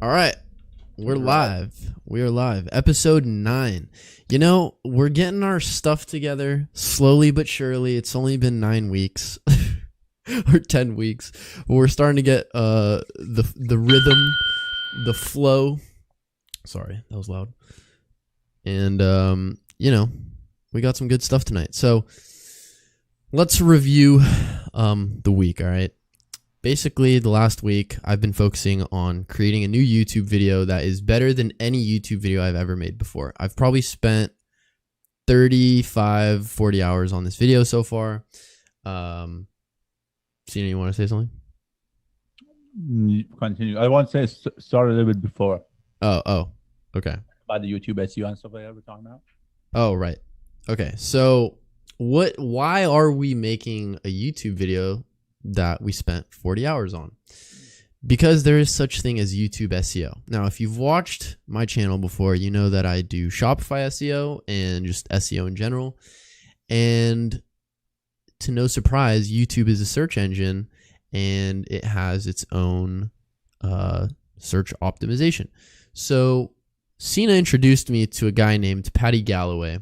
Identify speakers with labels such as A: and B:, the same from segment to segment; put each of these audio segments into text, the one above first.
A: All right. We're
B: Right.
A: live. We are live. Episode 9. You know, we're getting our stuff together slowly but surely. It's only been 9 weeks or 10 weeks. But we're starting to get the rhythm, the flow. Sorry, that was loud. And we got some good stuff tonight. So, let's review the week, all right? Basically, the last week, I've been focusing on creating a new YouTube video that is better than any YouTube video I've ever made before. I've probably spent 35, 40 hours on this video so far. Sina, you want to say something?
B: Continue. I want to say start a little bit before
A: Oh, okay.
B: about the YouTube SEO and stuff like that we're talking about.
A: Oh, right. Okay, so why are we making a YouTube video that we spent 40 hours on? Because there is such thing as YouTube SEO. Now, if you've watched my channel before, you know that I do Shopify SEO and just SEO in general. And to no surprise, YouTube is a search engine and it has its own search optimization. So Sina introduced me to a guy named Patty Galloway.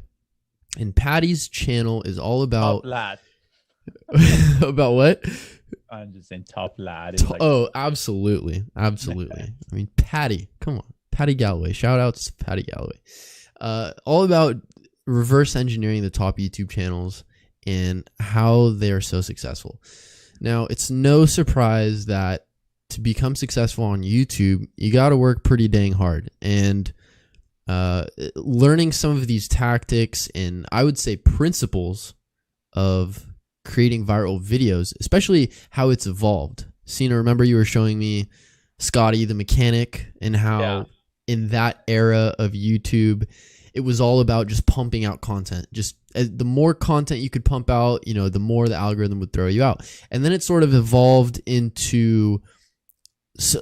A: And Patty's channel is all about...
B: Top lad.
A: About what?
B: I'm just saying top lad.
A: Absolutely. I mean, Patty, come on. Patty Galloway. Shout out to Patty Galloway. All about reverse engineering the top YouTube channels and how they're so successful. Now, it's no surprise that to become successful on YouTube, you got to work pretty dang hard. And learning some of these tactics and I would say principles of creating viral videos, especially how it's evolved. Sina, remember you were showing me Scotty the mechanic and how in that era of YouTube, it was all about just pumping out content. Just the more content you could pump out, the more the algorithm would throw you out. And then it sort of evolved into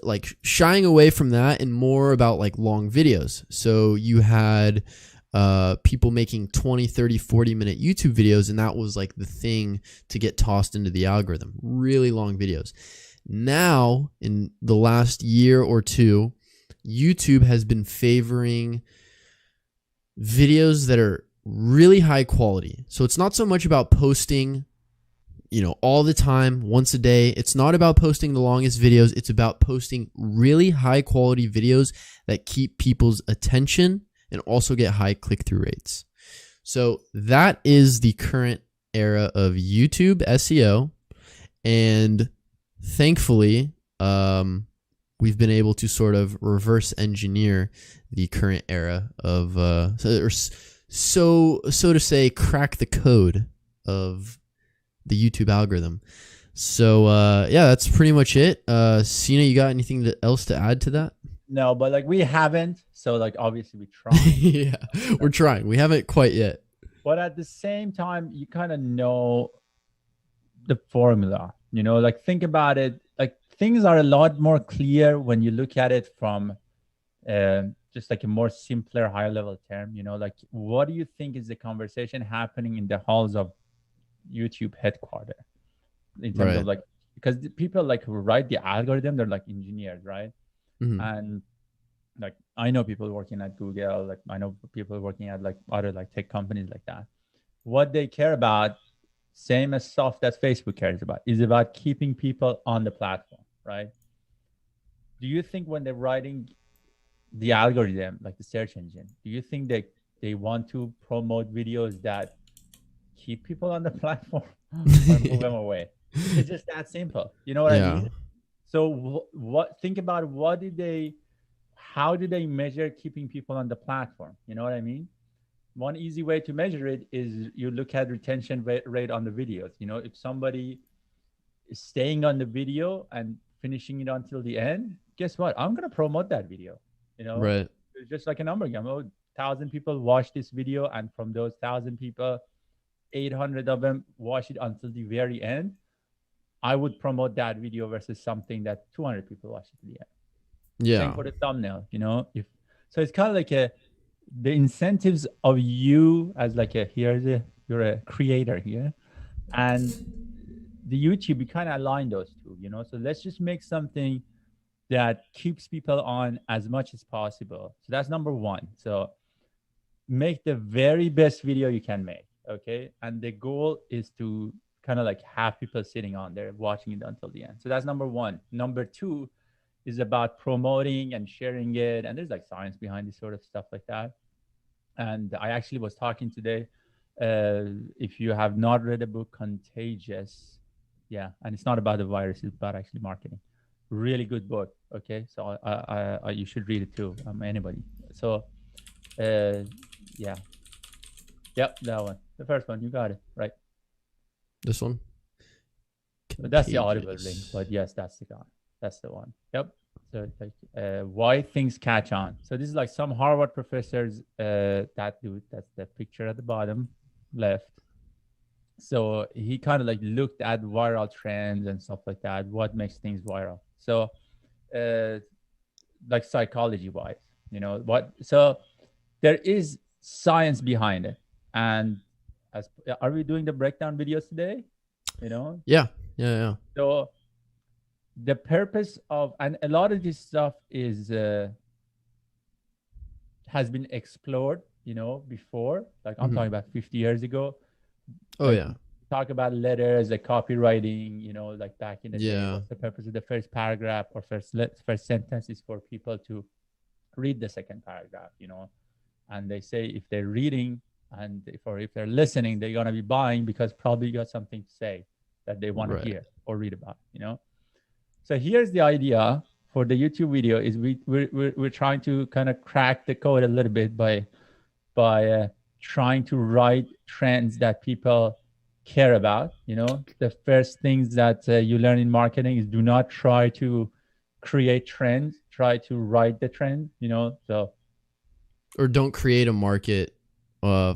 A: like shying away from that and more about like long videos. So you had people making 20, 30, 40-minute YouTube videos, and that was like the thing to get tossed into the algorithm. Really long videos. Now, in the last year or two, YouTube has been favoring videos that are really high quality. So it's not so much about posting all the time, once a day. It's not about posting the longest videos. It's about posting really high quality videos that keep people's attention and also get high click-through rates. So that is the current era of YouTube SEO. And thankfully, we've been able to sort of reverse engineer the current era of, so to say, crack the code of the YouTube algorithm. So that's pretty much it. Sina, you got anything else to add to that?
B: No, but like we haven't. So like obviously we try.
A: Yeah, we're trying. We haven't quite yet.
B: But at the same time, you kind of know the formula. Like think about it. Like things are a lot more clear when you look at it from just like a more simpler, higher level term. Like what do you think is the conversation happening in the halls of YouTube headquarters in terms of like, because the people like who write the algorithm, they're like engineers, right?
A: Mm-hmm.
B: And like I know people working at Google, like I know people working at like other like tech companies like that. What they care about, same as stuff that Facebook cares about, is about keeping people on the platform, right? Do you think when they're writing the algorithm, like the search engine, do you think they want to promote videos that keep people on the platform or move them away? It's just that simple. You know what I mean? So think about how do they measure keeping people on the platform? You know what I mean? One easy way to measure it is you look at retention rate on the videos. If somebody is staying on the video and finishing it until the end, guess what? I'm going to promote that video.
A: Right.
B: It's just like a number game. 1,000 people watch this video, and from those 1,000 people, 800 of them watch it until the very end. I would promote that video versus something that 200 people watch it to the end.
A: Yeah.
B: Same for the thumbnail, so it's kind of like the incentives of you as like you're a creator here, and the YouTube, you kind of align those two, So let's just make something that keeps people on as much as possible. So that's number one. So make the very best video you can make. Okay. And the goal is to kind of like have people sitting on there watching it until the end. So that's number one. Number two is about promoting and sharing it. And there's like science behind this sort of stuff like that. And I actually was talking today. If you have not read a book, Contagious, yeah, and it's not about the virus, it's about actually marketing. Really good book. Okay, so you should read it too. Anybody. So, yeah, yep, that one, the first one, you got it right.
A: This one.
B: But that's the Audible link. But yes, that's the guy. That's the one. Yep. So like why things catch on. So this is like some Harvard professors. That dude, that's the picture at the bottom left. So he kind of like looked at viral trends and stuff like that. What makes things viral? So, like psychology wise, you know what? So there is science behind it. And as are we doing the breakdown videos today? You know?
A: Yeah.
B: So the purpose of, and a lot of this stuff is has been explored, you know, before. Like I'm talking about 50 years ago.
A: Oh
B: like,
A: yeah.
B: Talk about letters, like copywriting, you know, like back in the day.
A: Yeah.
B: What's the purpose of the first paragraph or first sentence is for people to read the second paragraph, you know. And they say if they're reading and if they're listening, they're gonna be buying because probably you got something to say that they want to hear or read about, you know. So here's the idea for the YouTube video is we're trying to kind of crack the code a little bit by trying to write trends that people care about. You know, the first things that you learn in marketing is do not try to create trends, try to write the trend, you know. So
A: or don't create a market,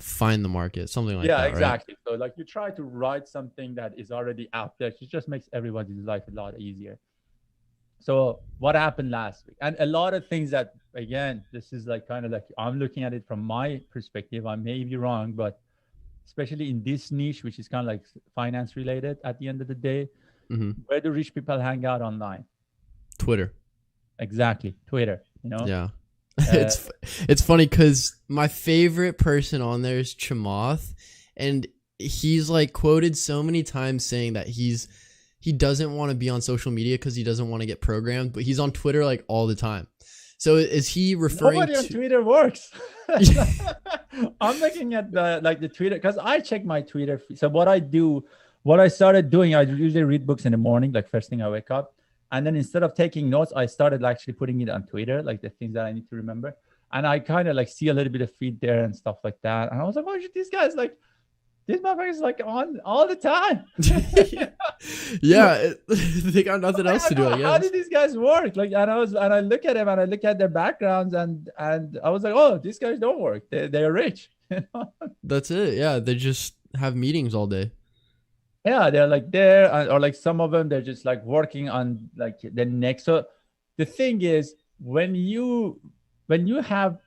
A: find the market, something like that.
B: Yeah, exactly.
A: Right?
B: So like you try to write something that is already out there. It just makes everybody's life a lot easier. So what happened last week? And a lot of things that, again, this is like kind of like I'm looking at it from my perspective. I may be wrong, but especially in this niche, which is kind of like finance related at the end of the day, where do rich people hang out online?
A: Twitter.
B: Exactly. Twitter, you know?
A: Yeah. It's funny because my favorite person on there is Chamath, and he's like quoted so many times saying that he doesn't want to be on social media because he doesn't want to get programmed, but he's on Twitter like all the time. So is he referring
B: Nobody on Twitter works. I'm looking at the Twitter because I check my Twitter. So what I started doing, I usually read books in the morning, like first thing I wake up. And then instead of taking notes, I started actually putting it on Twitter, like the things that I need to remember. And I kind of like see a little bit of feed there and stuff like that. And I was like, oh, these guys like, these motherfuckers like on all the time.
A: Yeah, they got nothing else to do. I guess.
B: How did these guys work? Like, and I look at them and I look at their backgrounds and I was like, oh, these guys don't work. They're rich.
A: That's it. Yeah, they just have meetings all day.
B: Yeah, they're like there, or like some of them they're just like working on like the next. So the thing is, when you have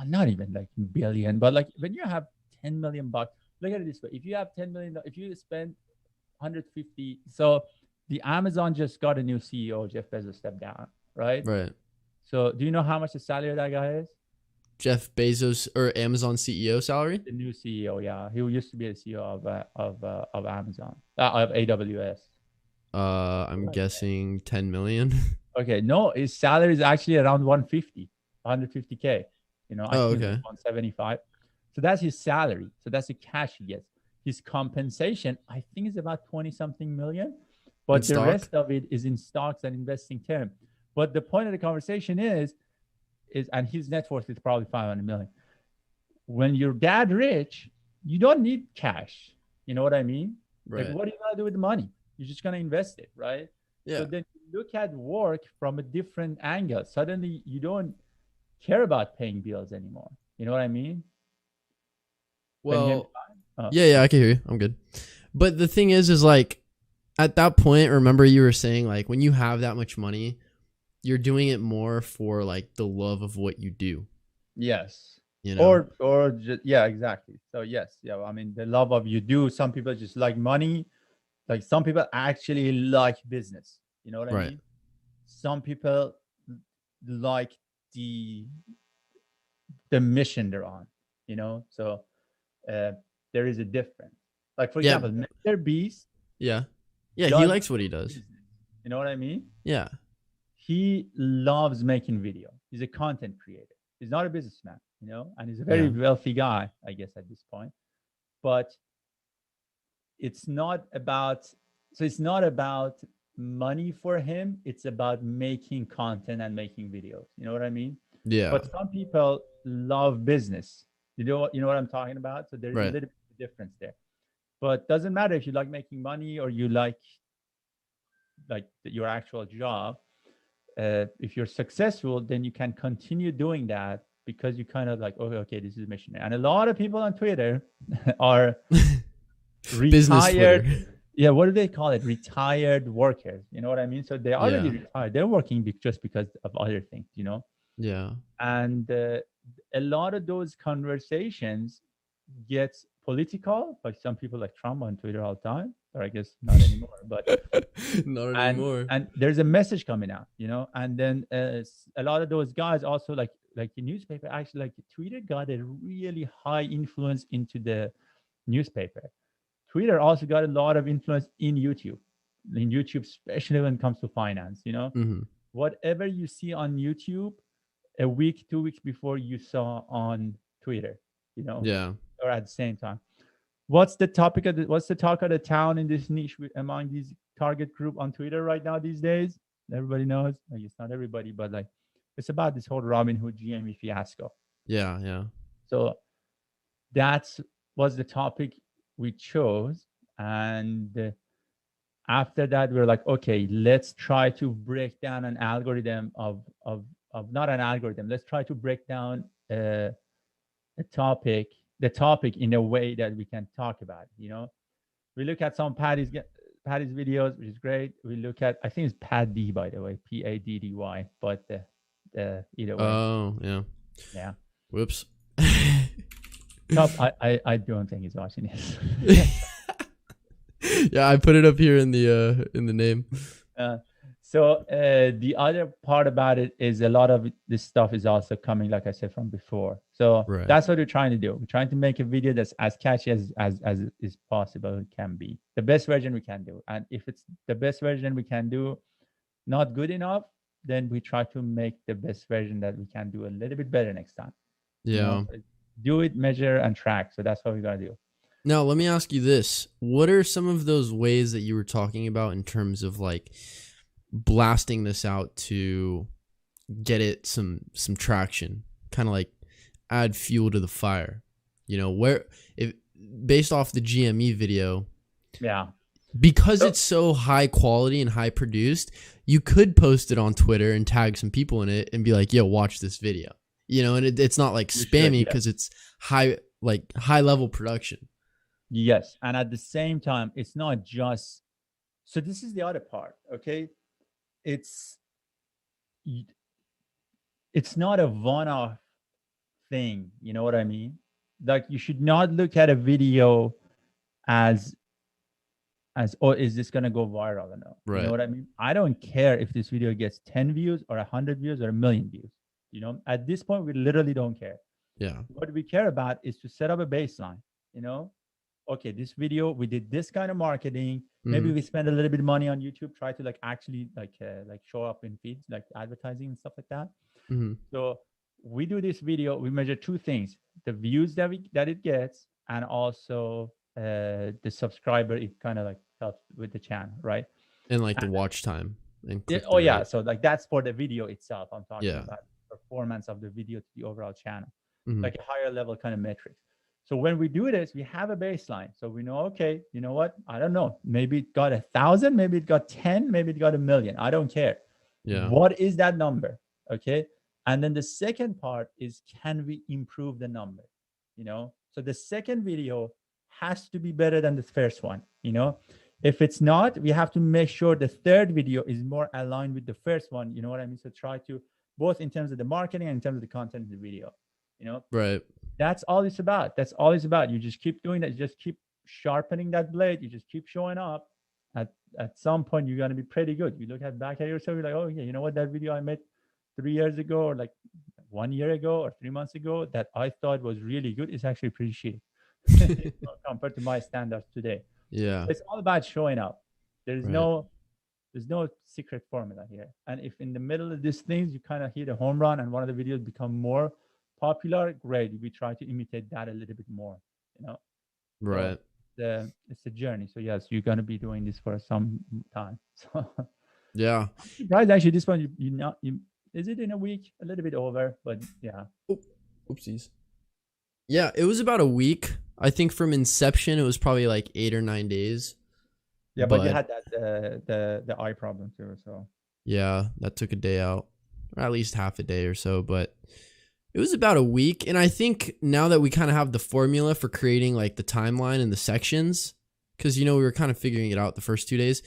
B: not even like billion, but like when you have 10 million bucks. Look at it this way. If you have 10 million, if you spend 150, so the Amazon just got a new CEO, Jeff Bezos stepped down, right?
A: Right.
B: So do you know how much the salary of that guy is?
A: Jeff Bezos or Amazon CEO salary?
B: The new CEO, yeah. He used to be the CEO of Amazon, of AWS.
A: I'm guessing 10 million.
B: Okay, no, his salary is actually around 150K. You know, I think
A: okay.
B: 175. So that's his salary. So that's the cash he gets. His compensation, I think, is about 20 something million, but the rest of it is in stocks and investing term. But the point of the conversation is, and his net worth is probably 500 million. When you're that rich, you don't need cash. You know what I mean?
A: Right.
B: Like, what are you gonna do with the money? You're just gonna invest it, right?
A: Yeah.
B: So then you look at work from a different angle. Suddenly, you don't care about paying bills anymore. You know what I mean?
A: Well, yeah, I can hear you. I'm good. But the thing is like at that point, remember you were saying like when you have that much money, you're doing it more for like the love of what you do.
B: Yes.
A: You know?
B: Or just, yeah, exactly. So yes, yeah. I mean, the love of you do. Some people just like money. Like some people actually like business. You know what I mean? Some people like the the mission they're on, you know. So uh, there is a difference. Like for
A: Yeah.
B: example, Mr. Beast
A: Yeah. Yeah. He
B: doesn't
A: likes what he
B: do
A: does.
B: business. You know what I mean?
A: Yeah.
B: He loves making video. He's a content creator. He's not a businessman, you know, and he's a very
A: Yeah.
B: wealthy guy, I guess, at this point. But it's not about, so it's not about money for him. It's about making content and making videos. You know what I mean?
A: Yeah.
B: But some people love business. You know what I'm talking about? So there's a
A: Right.
B: little bit of difference there. But doesn't matter if you like making money or you like your actual job. If you're successful, then you can continue doing that because you kind of like, okay, this is a mission. And a lot of people on Twitter are
A: Business
B: retired.
A: Twitter.
B: Yeah, what do they call it? Retired workers. You know what I mean? So they're already
A: Yeah.
B: retired. They're working just because of other things, you know?
A: Yeah.
B: And a lot of those conversations get political. Like some people like Trump on Twitter all the time, or I guess not anymore. But
A: Not
B: and
A: anymore.
B: and there's a message coming out, you know. And then a lot of those guys also like the newspaper. Actually, like Twitter got a really high influence into the newspaper. Twitter also got a lot of influence in YouTube, especially when it comes to finance. You know,
A: Mm-hmm.
B: whatever you see on YouTube a week, 2 weeks before you saw on Twitter, you know,
A: Yeah.
B: or at the same time. What's the topic of what's the talk of the town in this niche among these target group on Twitter right now these days? Everybody knows. I guess not everybody, but like it's about this whole Robinhood GME fiasco.
A: Yeah. Yeah.
B: So that's was the topic we chose, and after that we're like, okay, let's try to break down an algorithm of not an algorithm. Let's try to break down a topic, the topic in a way that we can talk about it, you know. We look at some Paddy's videos, which is great. We look at, I think it's Paddy, by the way, Paddy, but either way,
A: Oh, yeah.
B: yeah.
A: Whoops.
B: Top, I don't think he's watching this.
A: Yeah, I put it up here in the name.
B: So the other part about it is a lot of this stuff is also coming, like I said, from before. So
A: Right.
B: that's what we're trying to do. We're trying to make a video that's as catchy as is possible it can be. The best version we can do. And if it's the best version we can do not good enough, then we try to make the best version that we can do a little bit better next time.
A: Yeah.
B: You know? Do it, measure, and track. So that's what we're gonna do.
A: Now, let me ask you this. What are some of those ways that you were talking about in terms of like blasting this out to get it some traction, kind of like add fuel to the fire, you know, where if based off the GME video,
B: yeah,
A: because it's so high quality and high produced, you could post it on Twitter and tag some people in it and be like, yo, watch this video, you know, and it's not like spammy because it's high level production.
B: Yes, and at the same time, it's not just, so this is the other part, okay? It's not a one-off thing, you know what I mean? Like you should not look at a video as oh, is this gonna go viral or no?
A: Right.
B: You know what I mean? I don't care if this video gets 10 views or 100 views or 1,000,000 views. You know, at this point, we literally don't care.
A: Yeah.
B: What we care about is to set up a baseline, you know? Okay, this video, we did this kind of marketing. Maybe we spend a little bit of money on YouTube, try to like actually like show up in feeds, like advertising and stuff like that. So we do this video, we measure two things: the views that it gets, and also the subscriber. It kind of like helps with the channel, right?
A: And like the watch time. And
B: oh yeah, so like that's for the video itself. I'm talking
A: Yeah.
B: about performance of the video to the overall channel,
A: Mhm.
B: like a higher level kind of metrics. So when we do this, we have a baseline. So we know, okay, you know what? I don't know. Maybe it got 1,000, maybe it got 10, maybe it got 1,000,000. I don't care.
A: Yeah.
B: What is that number? Okay. And then the second part is, can we improve the number? You know, so the second video has to be better than the first one. You know, if it's not, we have to make sure the third video is more aligned with the first one. You know what I mean? So try to, both in terms of the marketing and in terms of the content of the video, you know,
A: Right.
B: That's all it's about. That's all it's about. You just keep doing that. You just keep sharpening that blade. You just keep showing up. At some point, you're going to be pretty good. You look back at yourself, you're like, oh, yeah, you know what? That video I made 3 years ago, or like 1 year ago, or 3 months ago, that I thought was really good is actually pretty shitty compared to my standards today.
A: Yeah.
B: It's all about showing up. There's
A: Right.
B: no there's no secret formula here. And if in the middle of these things you kind of hit a home run and one of the videos become more popular, great. We try to imitate that a little bit more, you know. So
A: Right.
B: it's a journey. So yes, you're gonna be doing this for some time. So
A: Yeah.
B: I'm surprised actually this one you not you is it in a week? A little bit over, but yeah.
A: Oh, oopsies. Yeah, it was about a week. I think from inception, it was probably like 8 or 9 days.
B: Yeah, but you
A: But
B: had that the eye problem too. So
A: yeah, that took a day out, or at least half a day or so. But it was about a week. And I think now that we kind of have the formula for creating like the timeline and the sections, because, we were kind of figuring it out the first 2 days,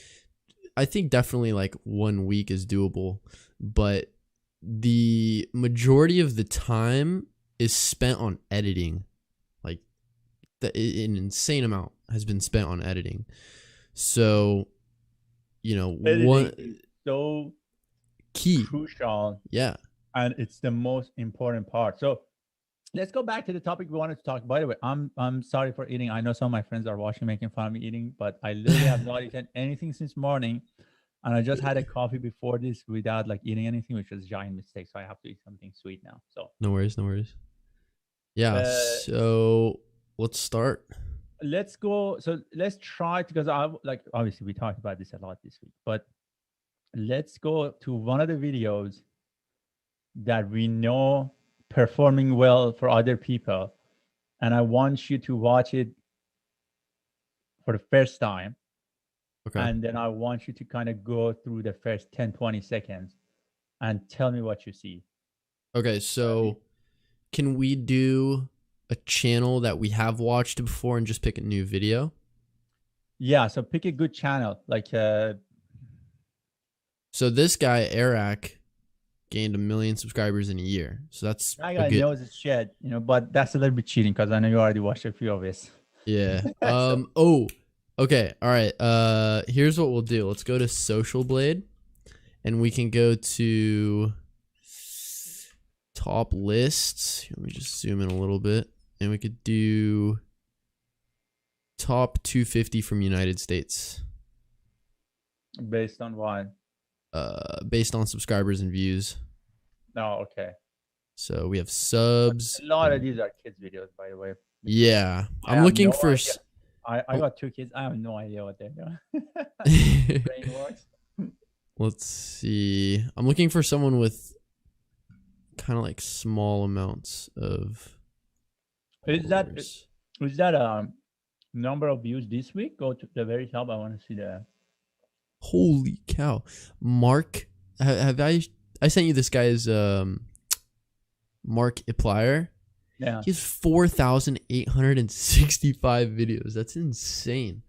A: I think definitely like 1 week is doable. But the majority of the time is spent on editing. Like an insane amount has been spent on editing. So, one
B: editing is so
A: key.
B: crucial.
A: Yeah.
B: And it's the most important part. So let's go back to the topic we wanted to talk. By the way, I'm sorry for eating. I know some of my friends are watching, making fun of me eating, but I literally have not eaten anything since morning. And I just had a coffee before this without like eating anything, which was a giant mistake. So I have to eat something sweet now. So
A: No worries. No worries. Yeah. So let's start.
B: let's go. So let's try, because I like, obviously we talked about this a lot this week, but let's go to one of the videos that we know performing well for other people. And I want you to watch it for the first time.
A: Okay.
B: And then I want you to kind of go through the first 10-20 seconds and tell me what you see.
A: Okay. So can we do a channel that we have watched before and just pick a new video?
B: Yeah. So pick a good channel. Like,
A: so this guy, Eric, gained 1 million subscribers in a year. So that's
B: that guy knows his shit, but that's a little bit cheating because I know you already watched a few of his.
A: Yeah. Oh, okay. All right. Here's what we'll do. Let's go to Social Blade and we can go to top lists. Let me just zoom in a little bit and we could do top 250 from United States.
B: Based on what?
A: Based on subscribers and views.
B: Oh, okay.
A: So we have subs.
B: A lot of these are kids videos, by the way.
A: Yeah. I'm looking for...
B: I got 2 kids. I have no idea what they're doing. Brain works.
A: Let's see. I'm looking for someone with kind of like small amounts of...
B: Is that number of views this week? Go to the very top. I want to see the...
A: Holy cow. Mark, have I sent you this guy's Mark Iplier?
B: Yeah.
A: He has 4,865 videos. That's insane.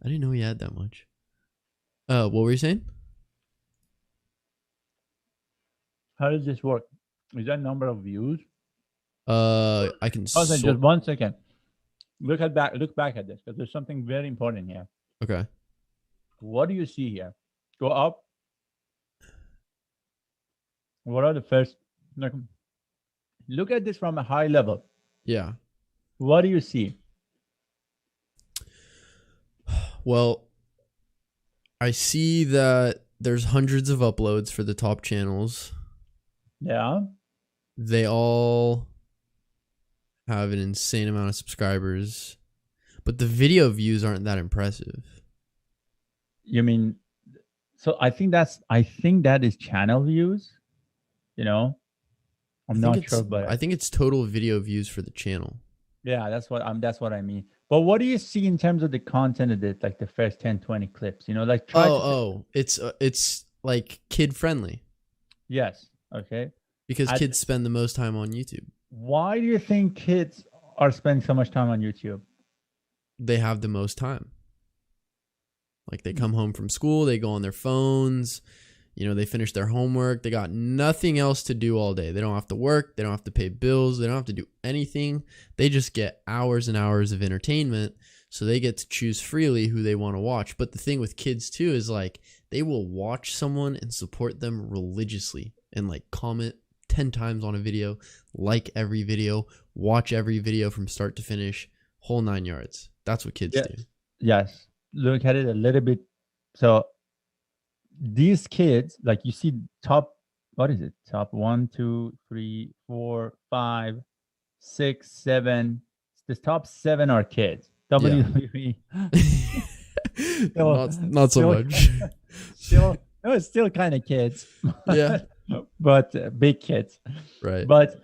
A: I didn't know he had that much. What were you saying?
B: How does this work? Is that number of views?
A: I can
B: Just 1 second. Look back at this, because there's something very important here.
A: Okay.
B: What do you see here? Go up. What are the first? Look at this from a high level.
A: Yeah.
B: What do you see?
A: Well, I see that there's hundreds of uploads for the top channels.
B: Yeah.
A: They all have an insane amount of subscribers, but the video views aren't that impressive.
B: You mean, so I think that is channel views, I'm not sure, but
A: I think it's total video views for the channel.
B: Yeah, that's what I mean. But what do you see in terms of the content of it, like the first 10-20 clips, like
A: it's like kid friendly.
B: Yes. Okay.
A: Because kids spend the most time on YouTube.
B: Why do you think kids are spending so much time on YouTube?
A: They have the most time. Like they come home from school, they go on their phones, they finish their homework. They got nothing else to do all day. They don't have to work. They don't have to pay bills. They don't have to do anything. They just get hours and hours of entertainment. So they get to choose freely who they want to watch. But the thing with kids too is like they will watch someone and support them religiously and like comment 10 times on a video, like every video, watch every video from start to finish, whole 9 yards. That's what kids do.
B: Yes. Look at it a little bit. So these kids, like you see top, what is it? Top 1, 2, 3, 4, 5, 6, 7. The top 7 are kids. WWE.
A: Not so much.
B: No, it's still kind of kids.
A: Yeah.
B: But big kids.
A: Right.
B: But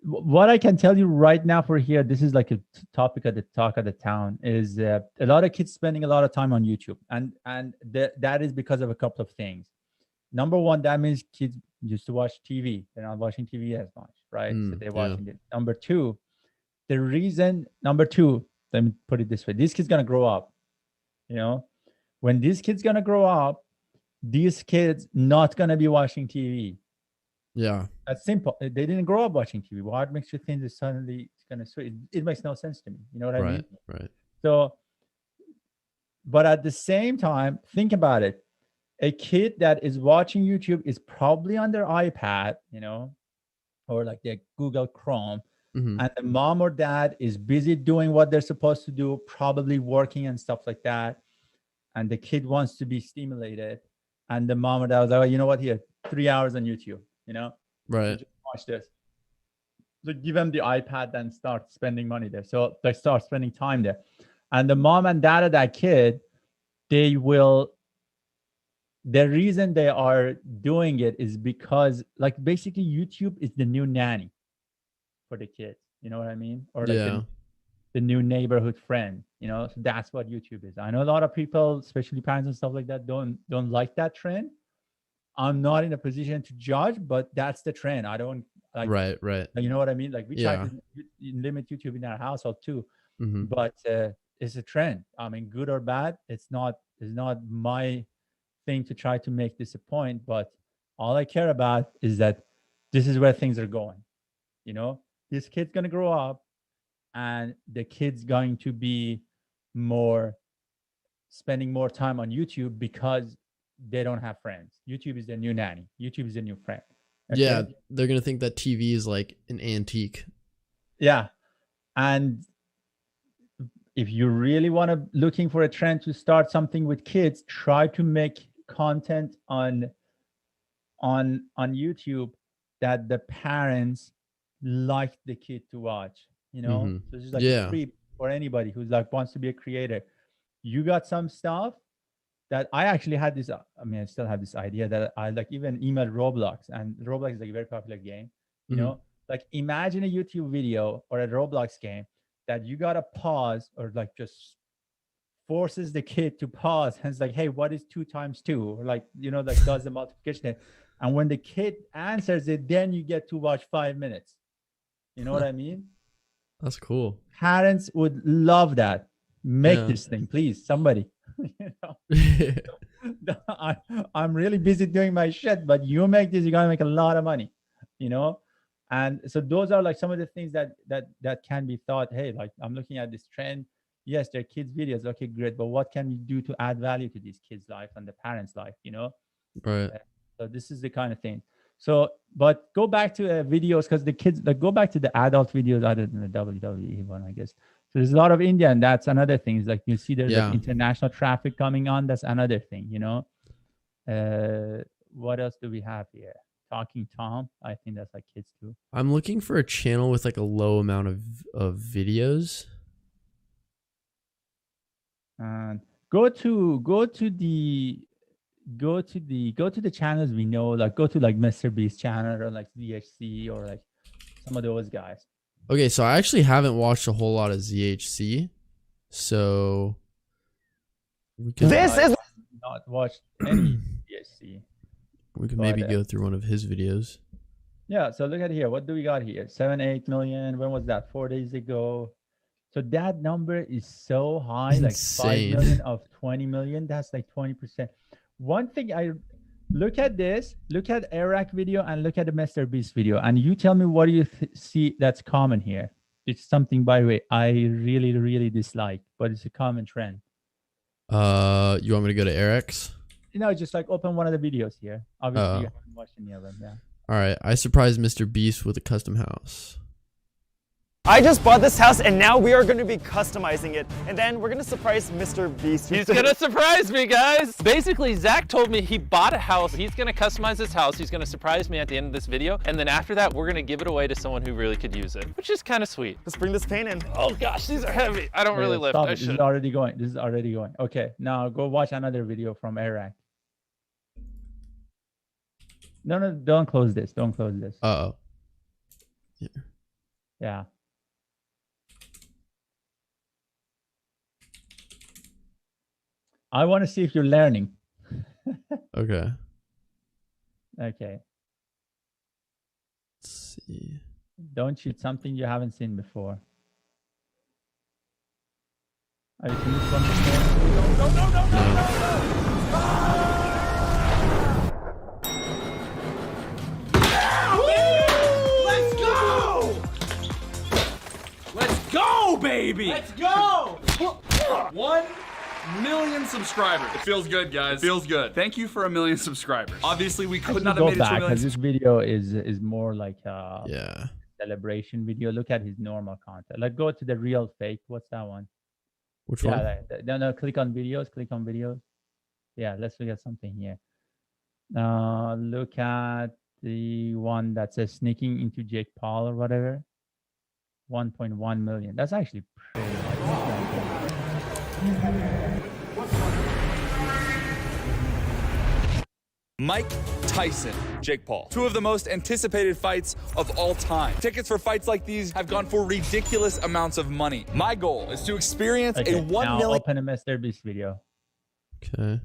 B: what I can tell you right now for here, this is like a topic at the talk of the town, is a lot of kids spending a lot of time on YouTube, and that is because of a couple of things. Number one, that means kids used to watch TV. They're not watching TV as much, right? So they're watching it. Number two, let me put it this way: these kids gonna grow up. You know, when these kids gonna grow up, these kids not gonna be watching TV.
A: Yeah.
B: That's simple. They didn't grow up watching TV. What makes you think that suddenly it's gonna switch? It makes no sense to me. You know what I mean?
A: Right.
B: So, but at the same time, think about it. A kid that is watching YouTube is probably on their iPad, you know, or like their Google Chrome, and the mom or dad is busy doing what they're supposed to do, probably working and stuff like that. And the kid wants to be stimulated, and the mom or dad was like, oh, you know what? Here, 3 hours on YouTube. You know,
A: right.
B: Just watch this. So give them the iPad and start spending money there. So they start spending time there. And the mom and dad of that kid, the reason they are doing it is because, like, basically YouTube is the new nanny for the kids. You know what I mean? Or like the new neighborhood friend, you know? So that's what YouTube is. I know a lot of people, especially parents and stuff like that, don't like that trend. I'm not in a position to judge, but that's the trend. I don't like.
A: Right.
B: You know what I mean? Like we try to limit YouTube in our household too, but it's a trend. I mean, good or bad, it's not my thing to try to make this a point. But all I care about is that this is where things are going. You know, this kid's gonna grow up, and the kid's going to be spending more time on YouTube because they don't have friends. YouTube is their new nanny. YouTube is their new friend.
A: Okay? Yeah, they're gonna think that TV is like an antique.
B: Yeah, and if you really want to looking for a trend to start something with kids, try to make content on YouTube that the parents like the kid to watch. You know, so this is like free for anybody who's like wants to be a creator. You got some stuff that I actually had this, I mean, I still have this idea that I like even emailed Roblox, and Roblox is like a very popular game, you know, like imagine a YouTube video or a Roblox game that you got to pause, or like just forces the kid to pause. And it's like, hey, what is 2 times 2? Or like, you know, like does the multiplication. And when the kid answers it, then you get to watch 5 minutes. You know what I mean?
A: That's cool.
B: Parents would love that. Make this thing, please, somebody. You know, I'm really busy doing my shit, but you make this, you're gonna make a lot of money, you know. And so those are like some of the things that can be thought, hey, like I'm looking at this trend. Yes, they're kids videos, okay, great, but what can we do to add value to these kids' life and the parents' life, you know?
A: Right.
B: So this is the kind of thing. So, but go back to videos, because the kids, like, go back to the adult videos other than the WWE one, I guess. So there's a lot of India, and that's another thing. It's like you see there's like international traffic coming on. That's another thing, you know. What else do we have here? Talking Tom. I think that's like kids too.
A: I'm looking for a channel with like a low amount of videos.
B: And go to the channels we know. Like go to like Mr. Beast channel, or like ZHC, or like some of those guys.
A: Okay, so I actually haven't watched a whole lot of ZHC, so we can
B: not watched any ZHC.
A: We could maybe go through one of his videos.
B: Yeah, so look at here. What do we got here? 7-8 million. When was that? 4 days ago. So that number is so high, like 5 million of 20 million. That's like 20%. One thing look at this, look at Iraq video and look at the Mr. Beast video, and you tell me what do you see that's common here. It's something, by the way, I really dislike, but it's a common trend.
A: You want me to go to Eric's?
B: just like open one of the videos here. Obviously, you
A: Oh.
B: haven't watched any of them. Yeah.
A: All right. I surprised Mr. Beast with a custom house.
C: I just bought this house and now we are going to be customizing it. And then we're going to surprise Mr. Beast.
D: He's gonna surprise me, guys. Basically, Zach told me he bought a house. He's gonna customize his house. He's gonna surprise me at the end of this video. And then after that, we're gonna give it away to someone who really could use it, which is kind of sweet.
C: Let's bring this paint in.
D: Oh gosh, these are heavy. I don't really lift.
B: Stop
D: I
B: it. This is
D: should.
B: already going. This is already going. Okay, now go watch another video from Iraq. No, don't close this. Don't close this.
A: Uh-oh.
B: Yeah. I want to see if you're learning.
A: Okay.
B: Okay.
A: Let's see.
B: Don't shoot something you haven't seen before. Have you seen this one before?
A: No.
E: Let's go! Let's go, baby! Let's go! 1 million subscribers. It feels good, guys. It feels good. Thank you for 1 million subscribers. Obviously, we could not have made it to 1 million.
B: Because this video is more like a
A: Yeah.
B: celebration video. Look at his normal content. Like go to the real fake. What's that one?
A: Which one?
B: No, click on videos. Click on videos. Yeah, let's look at something here. Look at the one that says sneaking into Jake Paul or whatever. 1.1 million. That's actually pretty high.
E: Mike Tyson, Jake Paul. Two of the most anticipated fights of all time. Tickets for fights like these have gone for ridiculous amounts of money. My goal is to experience a 1
B: now
E: million.
B: open a Mr. Beast video.
A: Okay.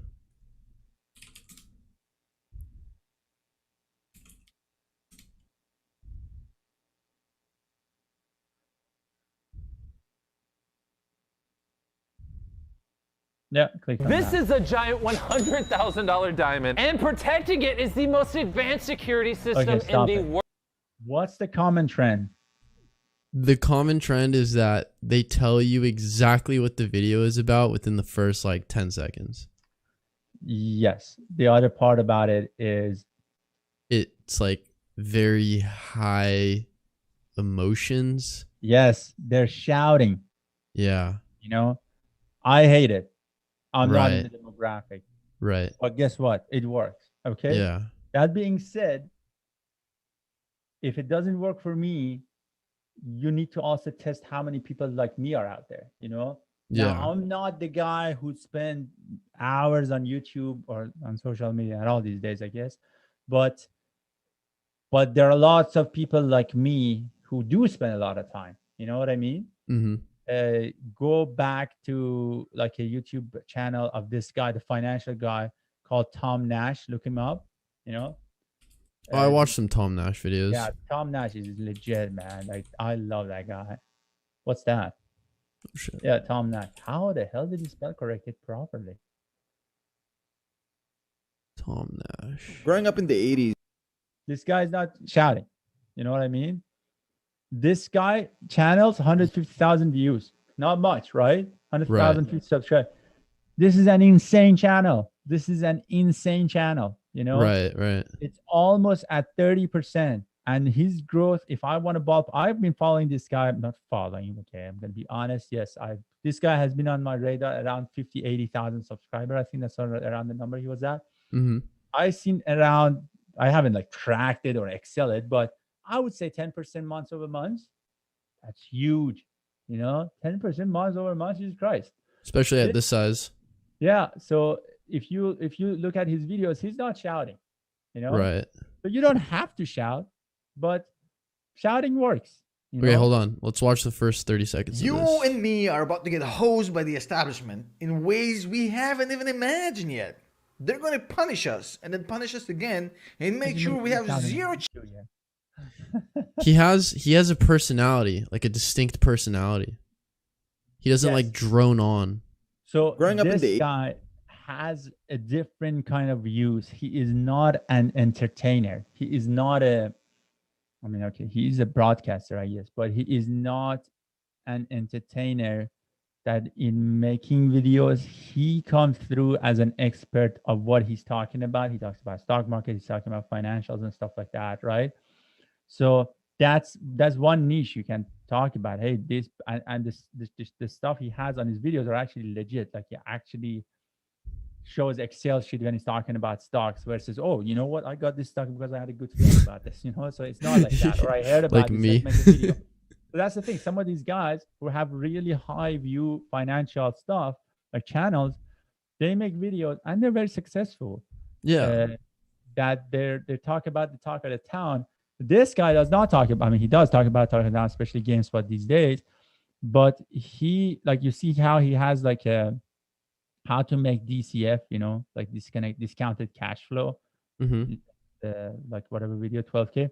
B: Yeah, click on
D: This
B: that.
D: is a giant $100,000 diamond, and protecting it is the most advanced security system in
B: stop
D: the
B: it.
D: world.
B: What's the common trend?
A: The common trend is that they tell you exactly what the video is about within the first like 10 seconds.
B: Yes. The other part about it is
A: It's like very high emotions.
B: yes, they're shouting.
A: Yeah.
B: You know, I hate it. I'm not in
A: Right.
B: the demographic.
A: Right.
B: But guess what? It works. Okay.
A: Yeah.
B: That being said, if it doesn't work for me, you need to also test how many people like me are out there. You know.
A: Yeah.
B: Now, I'm not the guy who spend hours on YouTube or on social media at all these days, I guess. But there are lots of people like me who do spend a lot of time. You know what I mean?
A: Mm-hmm.
B: Go back to like a YouTube channel of this guy, the financial guy called Tom Nash. Look him up. You know.
A: Oh, I watched some Tom Nash videos.
B: Yeah, Tom Nash is legit, man. Like I love that guy. What's that?
A: Oh, shit.
B: Yeah, Tom Nash. How the hell did he spell correct it properly?
A: Tom Nash.
F: Growing up in the 80s,
B: This guy's not shouting. You know what I mean? This guy channels 150,000 views. Not much, right? 100,000 people subscribe. This is an insane channel. This is an insane channel. You know,
A: Right. Right.
B: it's almost at 30%. And his growth, if I want to bump, I've been following this guy. I'm not following, okay, I'm going to be honest. Yes, this guy has been on my radar around 50, 80,000 subscribers. I think that's around the number he was at.
A: Mm-hmm.
B: I've seen around, I haven't like tracked it or Excel it, but I would say 10% months over months. That's huge. You know, 10% months over months, Jesus Christ.
A: Especially at this size.
B: Yeah. So if you look at his videos, he's not shouting, you know,
A: Right.
B: but you don't have to shout, but shouting works. You
A: Okay,
B: know?
A: hold on. Let's watch the first 30 seconds
F: you
A: of this.
F: and me are about to get hosed by the establishment in ways we haven't even imagined yet. They're going to punish us and then punish us again and make sure we have zero.
A: He has a personality, like a distinct personality. He doesn't
B: Yes.
A: like drone on.
B: So
F: Growing up in
B: this
F: the-
B: guy has a different kind of views. He is not an entertainer. He is not okay, he is a broadcaster, I guess, but he is not an entertainer that in making videos, he comes through as an expert of what he's talking about. He talks about stock market, he's talking about financials and stuff like that, right? So that's one niche you can talk about. Hey, this and this stuff he has on his videos are actually legit. Like he actually shows Excel sheet when he's talking about stocks versus, oh, you know what, I got this stock because I had a good feeling about this, you know. So it's not like that. Or I heard about
A: Like
B: this,
A: me.
B: let's make a video. So that's the thing. Some of these guys who have really high view financial stuff, like channels, they make videos and they're very successful.
A: Yeah.
B: That they talk about the talk of the town. This guy does not talk about. I mean, he does talk about talk of the town, especially GameSpot these days. But he, like, you see how he has like a how to make DCF, you know, like discounted cash flow,
A: Mm-hmm.
B: like whatever video, 12K.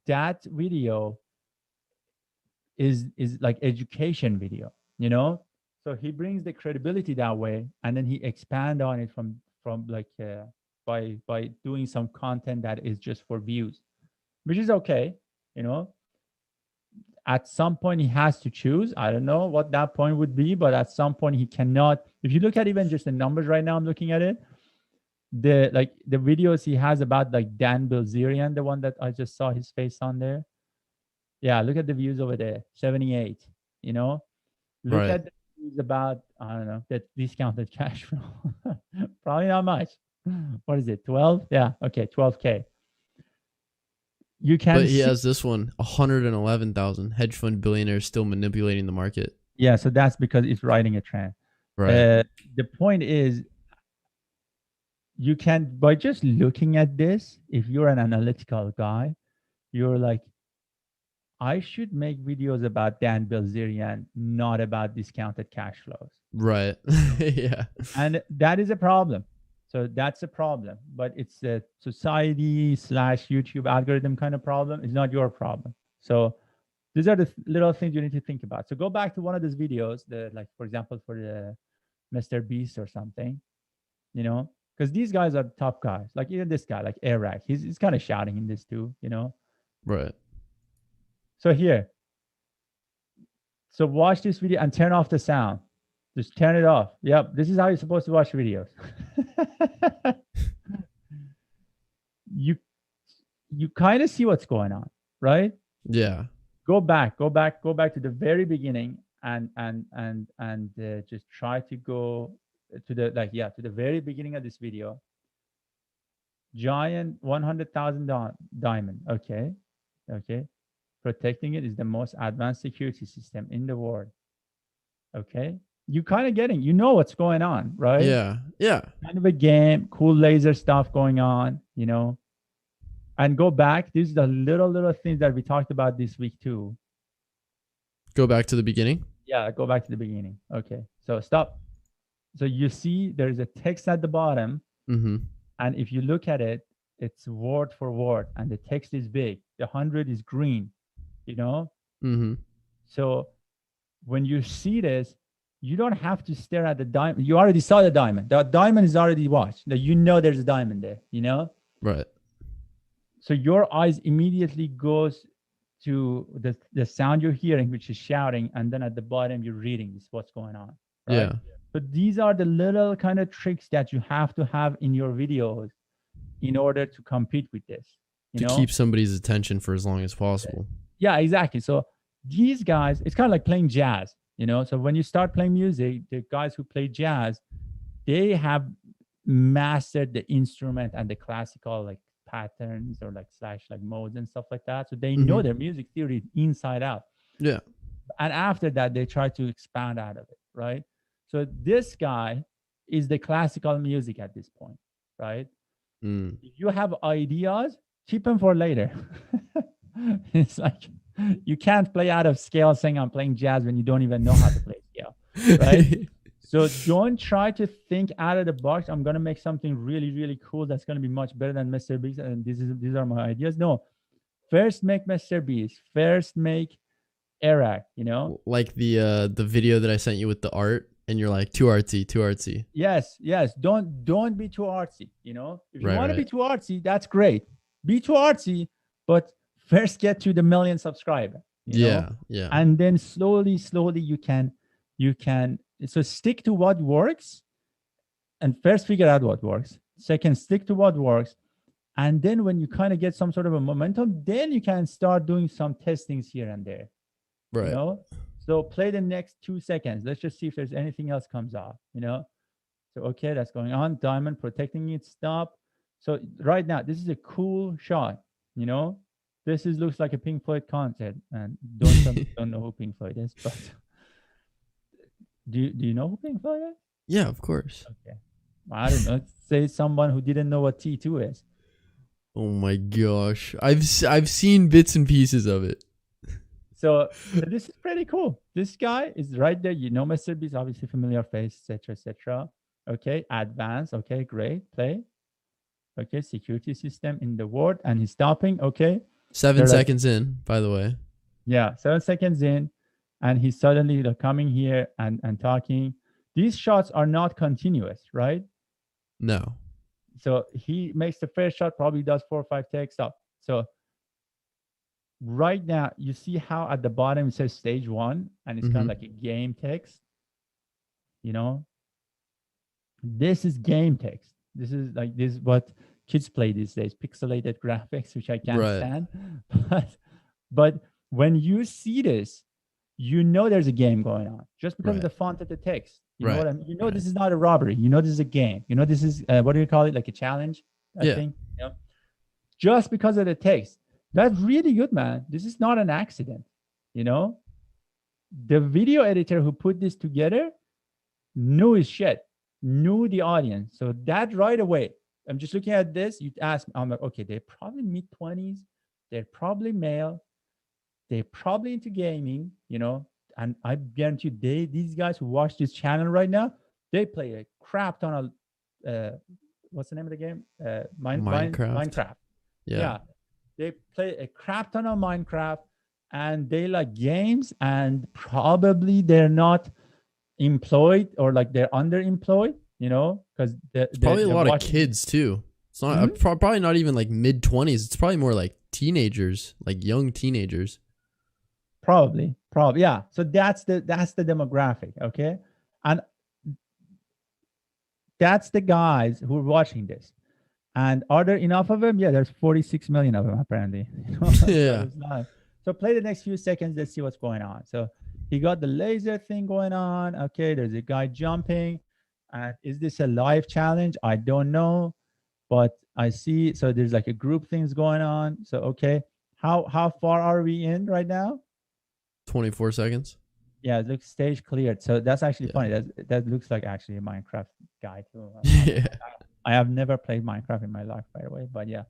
B: That video is like education video, you know. So he brings the credibility that way, and then he expand on it from like by doing some content that is just for views, which is okay, you know. At some point he has to choose. I don't know what that point would be, but at some point he cannot. If you look at even just the numbers right now, I'm looking at it, the videos he has about like Dan Bilzerian, the one that I just saw his face on there. Yeah, look at the views over there, 78. You know, look
A: Right.
B: at the views about, I don't know, that discounted cash flow. Probably not much. What is it? 12? Yeah, okay, 12K. You can.
A: But he has this one, 111,000 hedge fund billionaires still manipulating the market.
B: Yeah, so that's because it's riding a trend.
A: Right.
B: The point is, you can, by just looking at this, if you're an analytical guy, you're like, I should make videos about Dan Bilzerian, not about discounted cash flows.
A: Right. Yeah.
B: And that is a problem. So that's a problem. But it's a society / YouTube algorithm kind of problem. It's not your problem. So these are the little things you need to think about. So go back to one of those videos, like, for example, for the Mr. Beast or something, you know, because these guys are top guys. Like even this guy, like Eric, he's kind of shouting in this too, you know.
A: Right.
B: So here, so watch this video and turn off the sound. Just turn it off. Yep, this is how you're supposed to watch videos. You kind of see what's going on, right?
A: Yeah.
B: Go back to the very beginning and just try to go to the very beginning of this video. Giant 100,000 diamond. Okay. Protecting it is the most advanced security system in the world. Okay. You kind of getting, you know what's going on, right?
A: Yeah. Yeah.
B: Kind of a game, cool laser stuff going on, you know. And go back. These are the little things that we talked about this week too.
A: Go back to the beginning.
B: Yeah, go back to the beginning. Okay. So stop. So you see there's a text at the bottom.
A: Mm-hmm.
B: And if you look at it, it's word for word and the text is big. The 100 is green, you know?
A: Mm-hmm.
B: So when you see this, you don't have to stare at the diamond. You already saw the diamond. The diamond is already watched. You know there's a diamond there, you know?
A: Right.
B: So your eyes immediately goes to the sound you're hearing, which is shouting, and then at the bottom you're reading this, what's going on. Right?
A: Yeah.
B: So these are the little kind of tricks that you have to have in your videos in order to compete with this. You know?
A: Keep somebody's attention for as long as possible.
B: Yeah, exactly. So these guys, it's kind of like playing jazz, you know? So when you start playing music, the guys who play jazz, they have mastered the instrument and the classical like patterns or like / modes and stuff like that. So they know their music theory inside out.
A: Yeah.
B: And after that, they try to expand out of it, right? So this guy is the classical music at this point, right?
A: Mm.
B: If you have ideas, keep them for later. It's like you can't play out of scale saying I'm playing jazz when you don't even know how to play scale, right? So don't try to think out of the box. I'm gonna make something really, really cool that's gonna be much better than Mr. Beast, and these are my ideas. No, first make Mr. Beast. First make Eric. You know,
A: like the video that I sent you with the art, and you're like too artsy.
B: Yes. Don't be too artsy. You know, if you want to be
A: Right.
B: too artsy, that's great. Be too artsy, but first get to the 1 million subscriber. You know?
A: Yeah.
B: And then slowly you can you can, so stick to what works, and first figure out what works. Second, stick to what works. And then when you kind of get some sort of a momentum, then you can start doing some testings here and there.
A: Right.
B: You know, so play the next 2 seconds. Let's just see if there's anything else comes off, you know. So, okay, that's going on. Diamond protecting it, stop. So right now, this is a cool shot, you know. This looks like a Pink Floyd concert, and don't know who Pink Floyd is, but do you know who Pink Floyd is?
A: Yeah, of course.
B: Okay, I don't know. Say someone who didn't know what T2 is.
A: Oh my gosh, I've seen bits and pieces of it.
B: So this is pretty cool. This guy is right there. You know, Mr. Beast, obviously familiar face, etc., etc. Okay, advanced. Okay, great. Play. Okay, security system in the word, and he's stopping. Okay.
A: 7 seconds in, by the way.
B: Yeah, 7 seconds in, and he's suddenly coming here and talking. These shots are not continuous, right?
A: No.
B: So he makes the first shot, probably does 4 or 5 takes up. So right now, you see how at the bottom it says stage 1, and it's kind of like a game text. You know, this is game text. This is what kids play these days, pixelated graphics, which I can't stand. But when you see this, you know there's a game going on just because of the font of the text. You know what I mean? You know this is not a robbery. You know this is a game. You know this is what do you call it? Like a challenge, I think. You know? Just because of the text. That's really good, man. This is not an accident. You know, the video editor who put this together knew his shit, knew the audience. So that right away, I'm just looking at this. You ask, I'm like, okay, they're probably mid-20s. They're probably male. They're probably into gaming, you know. And I guarantee you, these guys who watch this channel right now, they play a crap ton of, what's the name of the game? Minecraft. Yeah. They play a crap ton of Minecraft, and they like games, and probably they're not employed, or like they're underemployed, you know, because
A: probably a lot of kids too. It's not probably not even like mid-20s. It's probably more like teenagers, like young teenagers.
B: Probably, yeah. So that's the demographic, okay, and that's the guys who are watching this. And are there enough of them? Yeah, there's 46 million of them apparently. You know?
A: Yeah.
B: So play the next few seconds. Let's see what's going on. So he got the laser thing going on. Okay, there's a guy jumping. Is this a live challenge? I don't know, but I see. So there's like a group things going on. So okay, how far are we in right now?
A: 24 seconds.
B: Yeah, it looks stage cleared. So that's actually funny. That looks like actually a Minecraft guy too. I have never played Minecraft in my life, by the way, but yeah.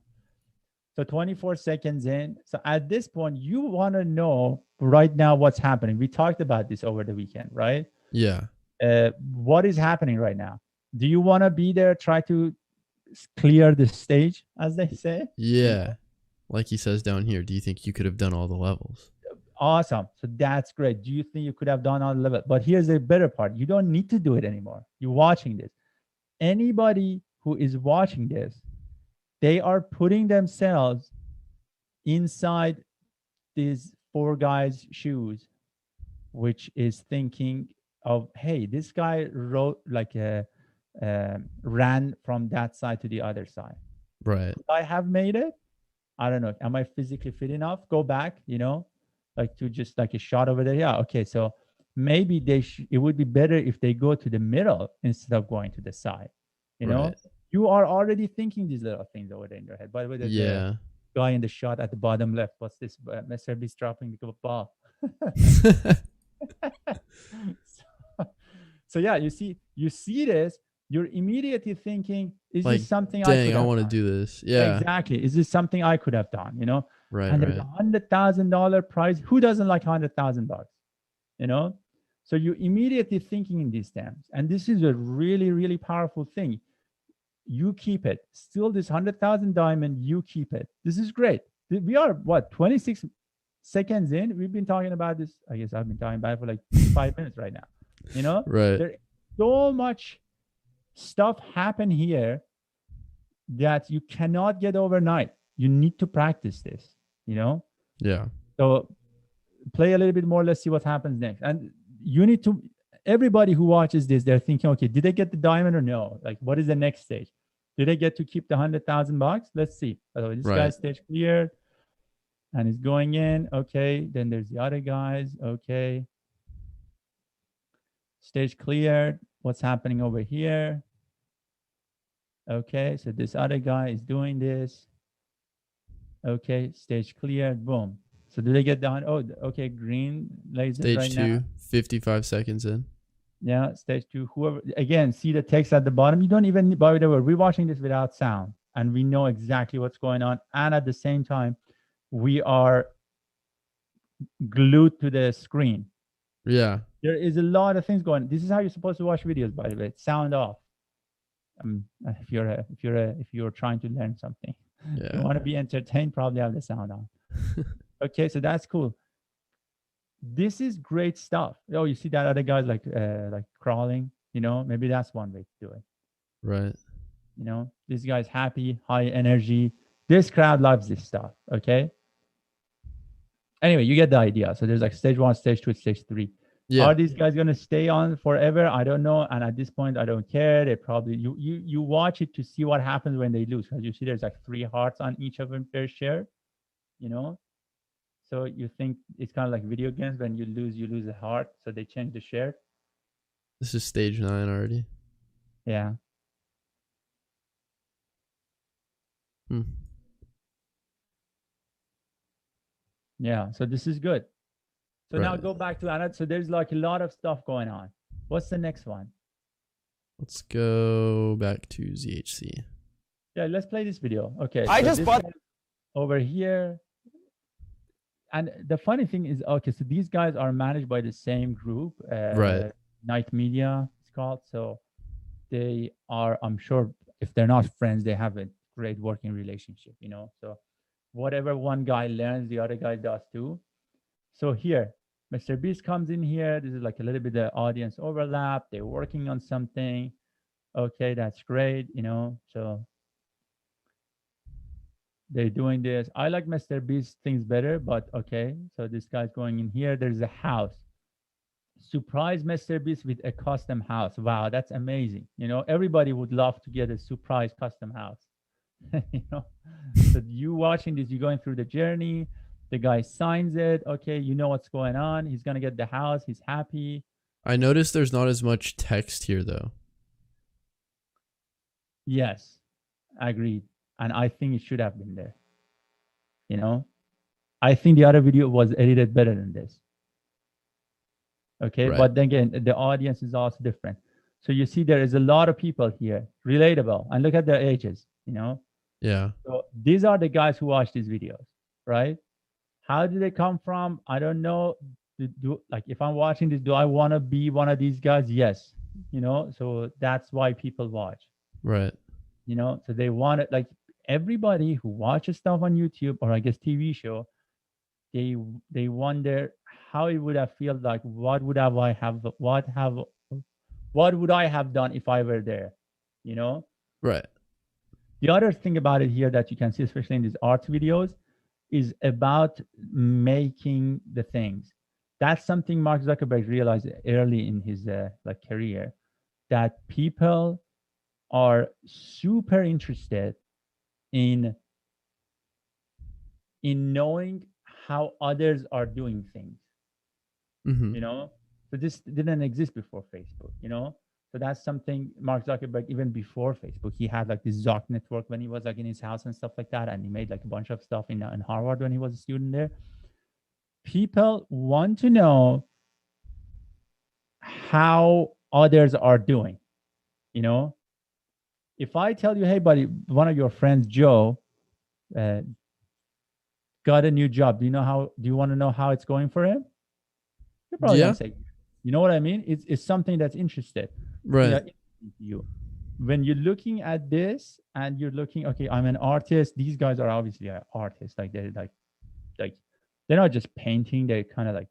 B: So 24 seconds in. So at this point, you want to know right now what's happening. We talked about this over the weekend, right?
A: Yeah.
B: What is happening right now? Do you want to be there, try to clear the stage, as they say?
A: Yeah. Like he says down here, do you think you could have done all the levels?
B: Awesome. So that's great. Do you think you could have done all the levels? But here's the better part. You don't need to do it anymore. You're watching this. Anybody who is watching this, they are putting themselves inside these 4 guys' shoes, which is thinking of, hey, this guy wrote like ran from that side to the other side.
A: Right.
B: Could I have made it? I don't know. Am I physically fit enough? Go back, you know, like to just like a shot over there. Yeah. Okay. So maybe it would be better if they go to the middle instead of going to the side. You know, you are already thinking these little things over there in your head. By the way, there's a guy in the shot at the bottom left. What's this? Mr. Beast dropping the ball. So yeah, you see this, you're immediately thinking, is this something
A: I want to do this? Yeah,
B: exactly. Is this something I could have done? You know,
A: right?
B: And there's $100,000 prize. Who doesn't like $100,000? You know, so you're immediately thinking in these terms, and this is a really, really powerful thing. You keep it. Still, this 100,000 diamond, you keep it. This is great. We are 26 seconds in. We've been talking about this. I guess I've been talking about it for like 5 minutes right now. You know, there's so much stuff happen here that you cannot get overnight. You need to practice this. You know.
A: Yeah.
B: So play a little bit more. Let's see what happens next. And you need to. everybody who watches this, they're thinking, okay, did they get the diamond or no? Like, what is the next stage? Did they get to keep the $100,000? Let's see. So this guy's stage cleared and he's going in. Okay, then there's the other guys. Okay, stage cleared. What's happening over here? Okay, so this other guy is doing this. Okay, stage cleared. Boom. So do they get down? Oh, okay, green laser
A: Stage
B: right
A: 2,
B: now.
A: 55 seconds in.
B: Yeah, stage 2. Whoever, again, see the text at the bottom. You don't even, by the way, we're watching this without sound, and we know exactly what's going on. And at the same time, we are glued to the screen.
A: Yeah.
B: There is a lot of things going on. This is how you're supposed to watch videos, by the way. Sound off. If you're trying to learn something, you want to be entertained, probably have the sound on. Okay, so that's cool. This is great stuff. Oh, you see that other guy's like crawling, you know, maybe that's one way to do it.
A: Right.
B: You know, this guy's happy, high energy. This crowd loves this stuff. Okay. Anyway, you get the idea. So there's like stage 1, stage 2, stage 3. Yeah. Are these guys gonna stay on forever? I don't know. And at this point, I don't care. They probably you watch it to see what happens when they lose. Because you see there's like 3 hearts on each of them per share, you know. So you think it's kind of like video games. When you lose a heart. So they change the share.
A: This is stage 9 already.
B: Yeah. Yeah. So this is good. So now go back to Anad. So there's like a lot of stuff going on. What's the next one?
A: Let's go back to ZHC.
B: Yeah, let's play this video. Okay.
C: I just bought
B: over here. And the funny thing is, okay, so these guys are managed by the same group, Night Media, it's called. So they are, I'm sure, if they're not friends, they have a great working relationship, you know. So whatever one guy learns, the other guy does too. So here, Mr. Beast comes in here. This is like a little bit of audience overlap. They're working on something. Okay, that's great, you know. So they're doing this. I like Mr. Beast things better, but okay. So this guy's going in here. There's a house. Surprise Mr. Beast with a custom house. Wow, that's amazing. You know, everybody would love to get a surprise custom house. You know, so you watching this, you're going through the journey. The guy signs it. Okay, you know what's going on. He's gonna get the house. He's happy.
A: I noticed there's not as much text here though.
B: Yes, agreed. And I think it should have been there. You know, I think the other video was edited better than this. Okay, but then again, the audience is also different. So you see, there is a lot of people here, relatable, and look at their ages. You know.
A: Yeah.
B: So these are the guys who watch these videos, right? How do they come from? I don't know. Like if I'm watching this, do I want to be one of these guys? Yes. You know, so that's why people watch.
A: Right.
B: You know, so they want it. Like everybody who watches stuff on YouTube or I guess TV show, they wonder how it would have felt like. What would I have done if I were there? You know.
A: Right.
B: The other thing about it here that you can see, especially in these art videos, is about making the things. That's something Mark Zuckerberg realized early in his like career, that people are super interested in knowing how others are doing things. You know, so this didn't exist before Facebook. You know, so that's something Mark Zuckerberg, even before Facebook, he had like this Zuck network when he was like in his house and stuff like that. And he made like a bunch of stuff in Harvard when he was a student there. People want to know how others are doing. You know, if I tell you, hey, buddy, one of your friends, Joe, got a new job. Do you want to know how it's going for him? You're probably gonna say, you know what I mean? It's something that's interested.
A: Right.
B: You. When you're looking at this and you're looking, okay, I'm an artist. These guys are obviously artists. Like they're like they're not just painting. They're kind of like,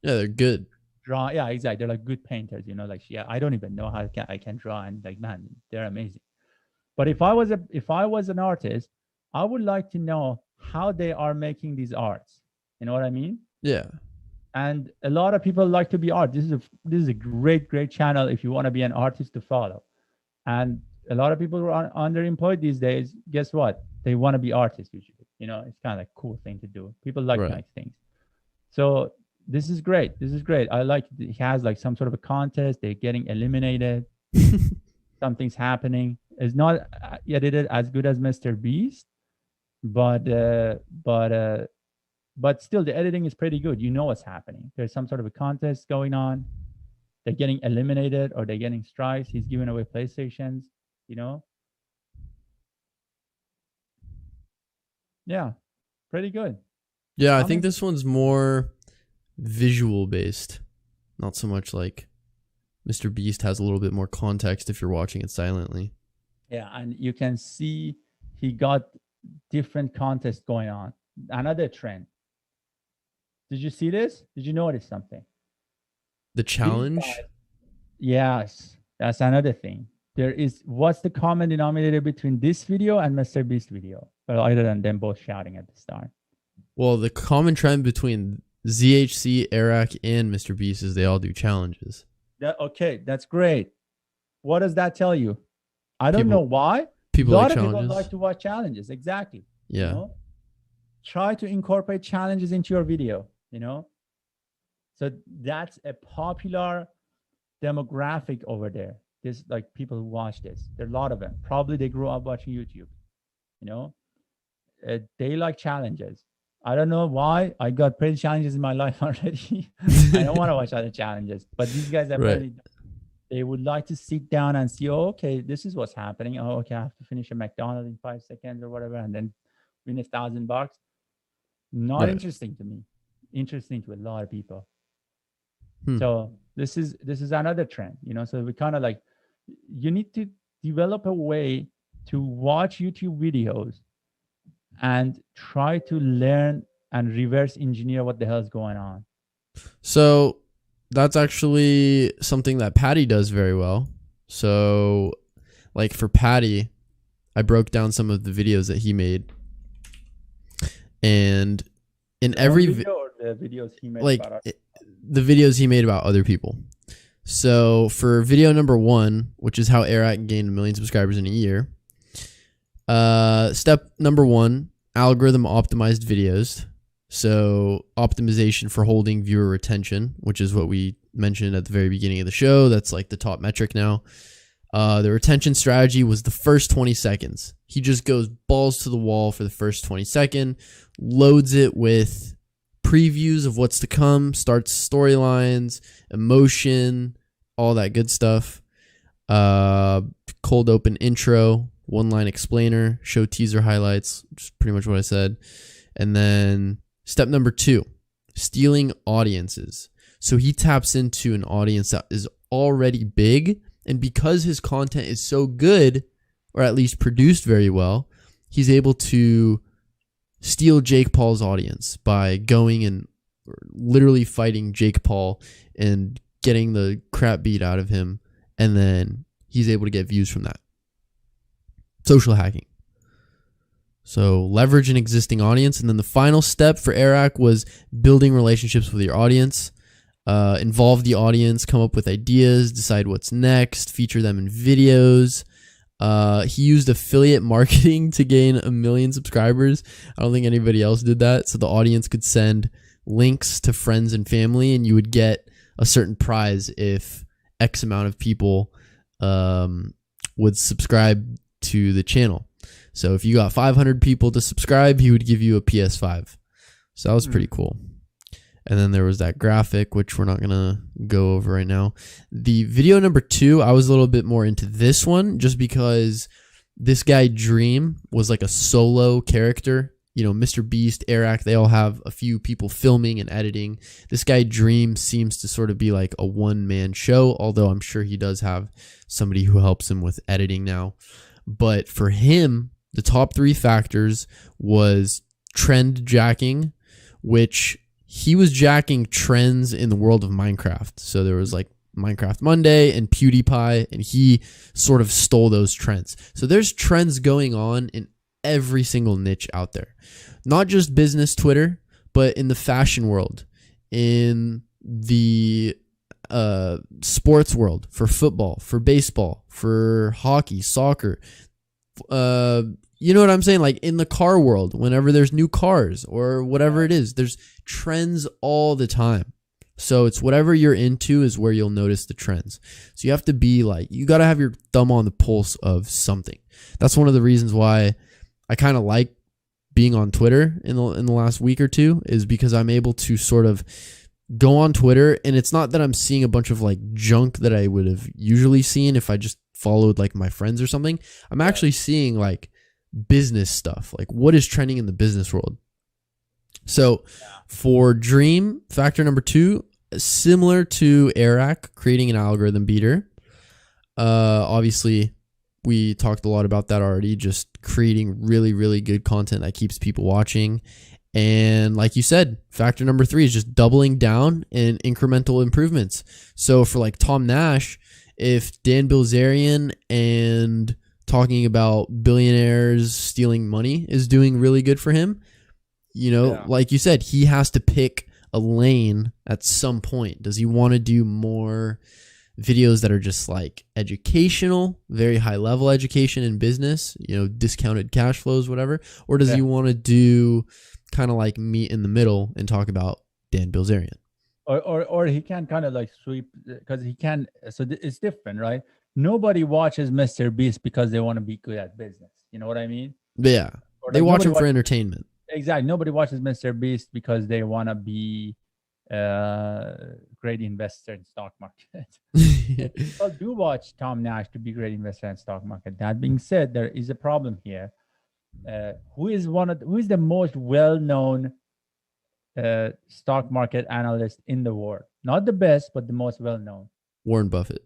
A: yeah, they're good.
B: Draw. Yeah, exactly. They're like good painters. You know, like I don't even know how I can draw, and like man, they're amazing. But if I was an artist, I would like to know how they are making these arts. You know what I mean?
A: Yeah.
B: And a lot of people like to be art. This is a great channel if you want to be an artist to follow. And a lot of people who are underemployed these days, guess what? They want to be artists usually. You know, it's kind of like a cool thing to do. People like nice things. So this is great. This is great. I like he has like some sort of a contest. They're getting eliminated. Something's happening. It's not edited as good as Mr. Beast, but still the editing is pretty good. You know what's happening. There's some sort of a contest going on. They're getting eliminated or they're getting strikes. He's giving away PlayStations, you know? Yeah, pretty good.
A: Yeah, I think this one's more visual based. Not so much like Mr. Beast has a little bit more context if you're watching it silently.
B: Yeah, and you can see he got different contests going on. Another trend. Did you see this? Did you notice something?
A: The challenge?
B: Yes, that's another thing. What's the common denominator between this video and Mr. Beast video? Well, other than them both shouting at the start.
A: Well, the common trend between ZHC, Eric, and Mr. Beast is they all do challenges.
B: Okay, that's great. What does that tell you? I don't know why.
A: People
B: a lot
A: like
B: of
A: challenges.
B: people like to watch challenges. Exactly.
A: Yeah.
B: You know? Try to incorporate challenges into your video, you know? So that's a popular demographic over there. There's like people who watch this. There are a lot of them. Probably they grew up watching YouTube, you know? They like challenges. I don't know why. I got pretty challenges in my life already. I don't want to watch other challenges. But these guys are they would like to sit down and see, oh, okay, this is what's happening. Oh, okay, I have to finish a McDonald's in 5 seconds or whatever, and then win $1,000. Not interesting to me. Interesting to a lot of people. So this is another trend, you know. So we kind of like, you need to develop a way to watch YouTube videos and try to learn and reverse engineer what the hell is going on.
A: So that's actually something that Patty does very well. So like for Patty, I broke down some of the videos that he made. And in every
B: video or the videos he made
A: like
B: about
A: the videos he made about other people. So for video number 1, which is how Eric gained 1 million subscribers in a year, step number 1, algorithm optimized videos. So optimization for holding viewer retention, which is what we mentioned at the very beginning of the show. That's like the top metric now. The retention strategy was the first 20 seconds. He just goes balls to the wall for the first 20 seconds, loads it with previews of what's to come, starts storylines, emotion, all that good stuff. Cold open intro, 1-line explainer, show teaser highlights, which is pretty much what I said. And then step number 2, stealing audiences. So he taps into an audience that is already big, and because his content is so good, or at least produced very well, he's able to steal Jake Paul's audience by going and literally fighting Jake Paul and getting the crap beat out of him, and then he's able to get views from that. Social hacking. So leverage an existing audience. And then the final step for Eric was building relationships with your audience. Involve the audience, come up with ideas, decide what's next, feature them in videos. He used affiliate marketing to gain 1 million subscribers. I don't think anybody else did that. So the audience could send links to friends and family, and you would get a certain prize if X amount of people would subscribe to the channel. So if you got 500 people to subscribe, he would give you a PS5. So that was pretty cool. And then there was that graphic, which we're not going to go over right now. The video number 2, I was a little bit more into this one just because this guy Dream was like a solo character. You know, Mr. Beast, Eric, they all have a few people filming and editing. This guy Dream seems to sort of be like a one-man show, although I'm sure he does have somebody who helps him with editing now. But for him, the top 3 factors was trend jacking, which he was jacking trends in the world of Minecraft. So there was like Minecraft Monday and PewDiePie, and he sort of stole those trends. So there's trends going on in every single niche out there. Not just business Twitter, but in the fashion world, in the sports world, for football, for baseball, for hockey, soccer. You know what I'm saying? Like in the car world, whenever there's new cars or whatever it is, there's trends all the time. So it's whatever you're into is where you'll notice the trends. So you have to be like, you got to have your thumb on the pulse of something. That's one of the reasons why I kind of like being on Twitter in the last week or two, is because I'm able to sort of go on Twitter, and it's not that I'm seeing a bunch of like junk that I would have usually seen if I just followed like my friends or something. I'm actually seeing like business stuff, like what is trending in the business world. So for Dream, factor number 2, similar to Eric, creating an algorithm beater. Obviously, we talked a lot about that already, just creating really, really good content that keeps people watching. And like you said, factor number 3 is just doubling down and incremental improvements. So for like Tom Nash, if Dan Bilzerian and talking about billionaires stealing money is doing really good for him, you know, like you said, he has to pick a lane at some point. Does he want to do more videos that are just like educational, very high level education in business, you know, discounted cash flows, whatever? Or does he want to do kind of like meet in the middle and talk about Dan Bilzerian?
B: Or he can kind of like sweep, because he can. So it's different, right? Nobody watches Mr. Beast because they want to be good at business. You know what I mean?
A: Yeah.
B: Or
A: they
B: like
A: watch him for entertainment.
B: Exactly. Nobody watches Mr. Beast because they want to be great investor in stock market. People do watch Tom Nash to be great investor in stock market. That being said, there is a problem here. Who is the most well-known stock market analyst in the world? Not the best, but the most well-known.
A: Warren Buffett.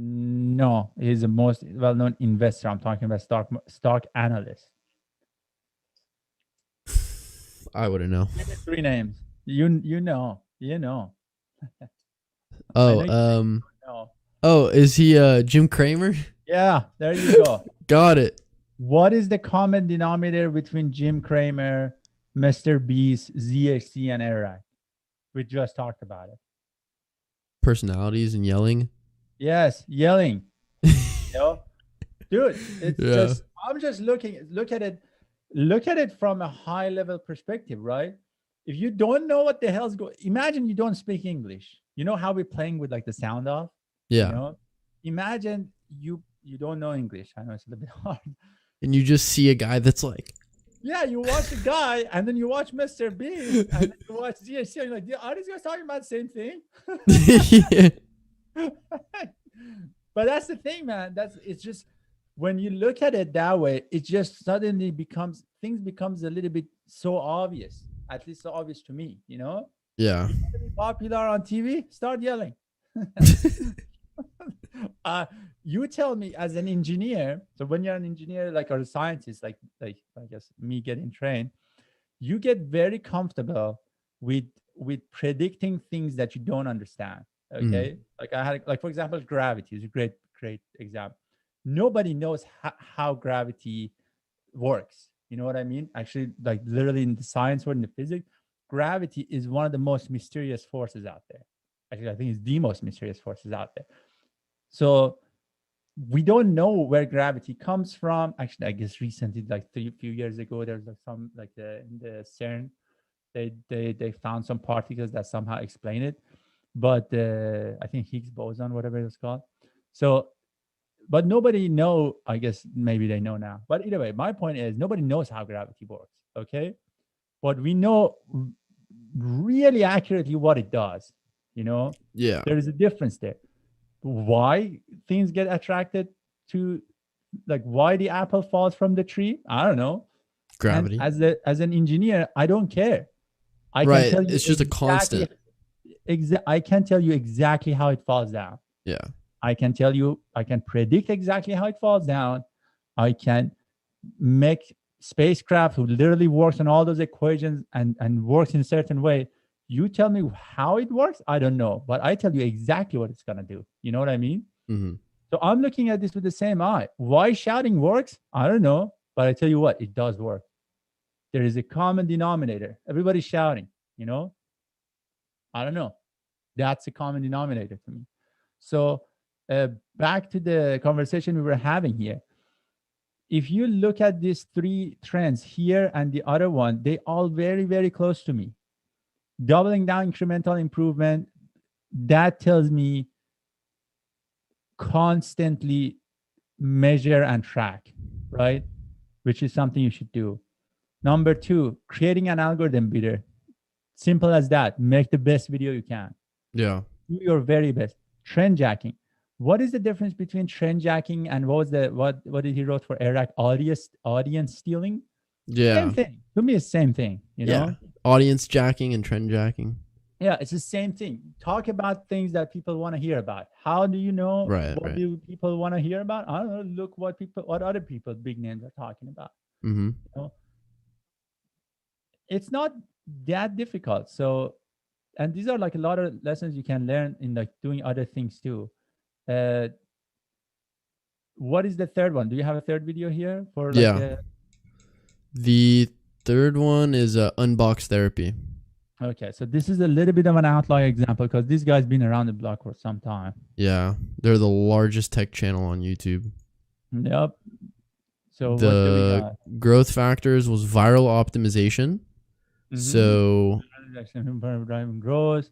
B: No, he's the most well-known investor. I'm talking about stock analyst.
A: I wouldn't know.
B: 3 names. You know.
A: Oh, is he Jim Cramer?
B: Yeah, there you go.
A: Got it.
B: What is the common denominator between Jim Cramer, Mr. Beast, ZHC, and Eric? We just talked about it.
A: Personalities and yelling.
B: Yes, yelling. You know? Dude, it's just, I'm just look at it from a high level perspective, right? If you don't know what the hell's going, imagine you don't speak English. You know how we're playing with like the sound off?
A: Yeah.
B: You know? Imagine you don't know English. I know it's a little bit hard.
A: And you just see a guy that's like,
B: yeah, you watch a guy and then you watch Mr. Beast and then you watch ZHC and you're like, are these guys talking about the same thing? But that's the thing, man. It's just, when you look at it that way, it just suddenly becomes a little bit so obvious, at least so obvious to me, you know?
A: Yeah.
B: You want to be popular on TV, start yelling. You tell me, as an engineer, so when you're an engineer, like, or a scientist, like I guess me getting trained, you get very comfortable with predicting things that you don't understand. Okay. Like I had, like, for example, gravity is a great example. Nobody knows how gravity works. You know what I mean? Actually, like literally in the science world, in the physics, gravity is one of the most mysterious forces out there. Actually, I think it's the most mysterious forces out there. So we don't know where gravity comes from. Actually, I guess recently, like a few years ago, there's like some, like in the CERN, they found some particles that somehow explain it. But I think Higgs boson, whatever it's called. So, but nobody know, I guess maybe they know now. But either way, my point is nobody knows how gravity works, okay? But we know really accurately what it does, you know?
A: Yeah.
B: There is a difference there. Why things get attracted to, like, why the apple falls from the tree? I don't know.
A: Gravity.
B: And as an engineer, I don't care. I
A: right.
B: can tell you
A: it's just a constant.
B: I can tell you exactly how it falls down.
A: Yeah.
B: I can predict exactly how it falls down. I can make spacecraft who literally works on all those equations and works in a certain way. You tell me how it works, I don't know, but I tell you exactly what it's going to do. You know what I mean?
A: Mm-hmm.
B: So I'm looking at this with the same eye. Why shouting works, I don't know, but I tell you what, it does work. There is a common denominator. Everybody's shouting, you know? I don't know. That's a common denominator to me. So back to the conversation we were having here. If you look at these three trends here and the other one, they all very, very close to me. Doubling down, incremental improvement, that tells me constantly measure and track, right? Which is something you should do. Number two, creating an algorithm beater. Simple as that. Make the best video you can.
A: Yeah.
B: Do your very best. Trend jacking. What is the difference between trend jacking and what did he wrote for Iraq? Audience stealing?
A: Yeah.
B: Same thing. To me, it's same thing, you know?
A: Audience jacking and trend jacking.
B: Yeah, it's the same thing. Talk about things that people want to hear about. How do you know what do people want to hear about? I don't know. Look what other people, big names, are talking about.
A: Mm-hmm.
B: You know? It's not that difficult. So, and these are like a lot of lessons you can learn in like doing other things too. What is the third one? Do you have a third video here for like
A: the third one is unbox therapy.
B: Okay, so this is a little bit of an outlier example because this guy's been around the block for some time.
A: Yeah, they're the largest tech channel on YouTube.
B: Yep. So
A: the growth factors was viral optimization. Mm-hmm. So
B: driving growth.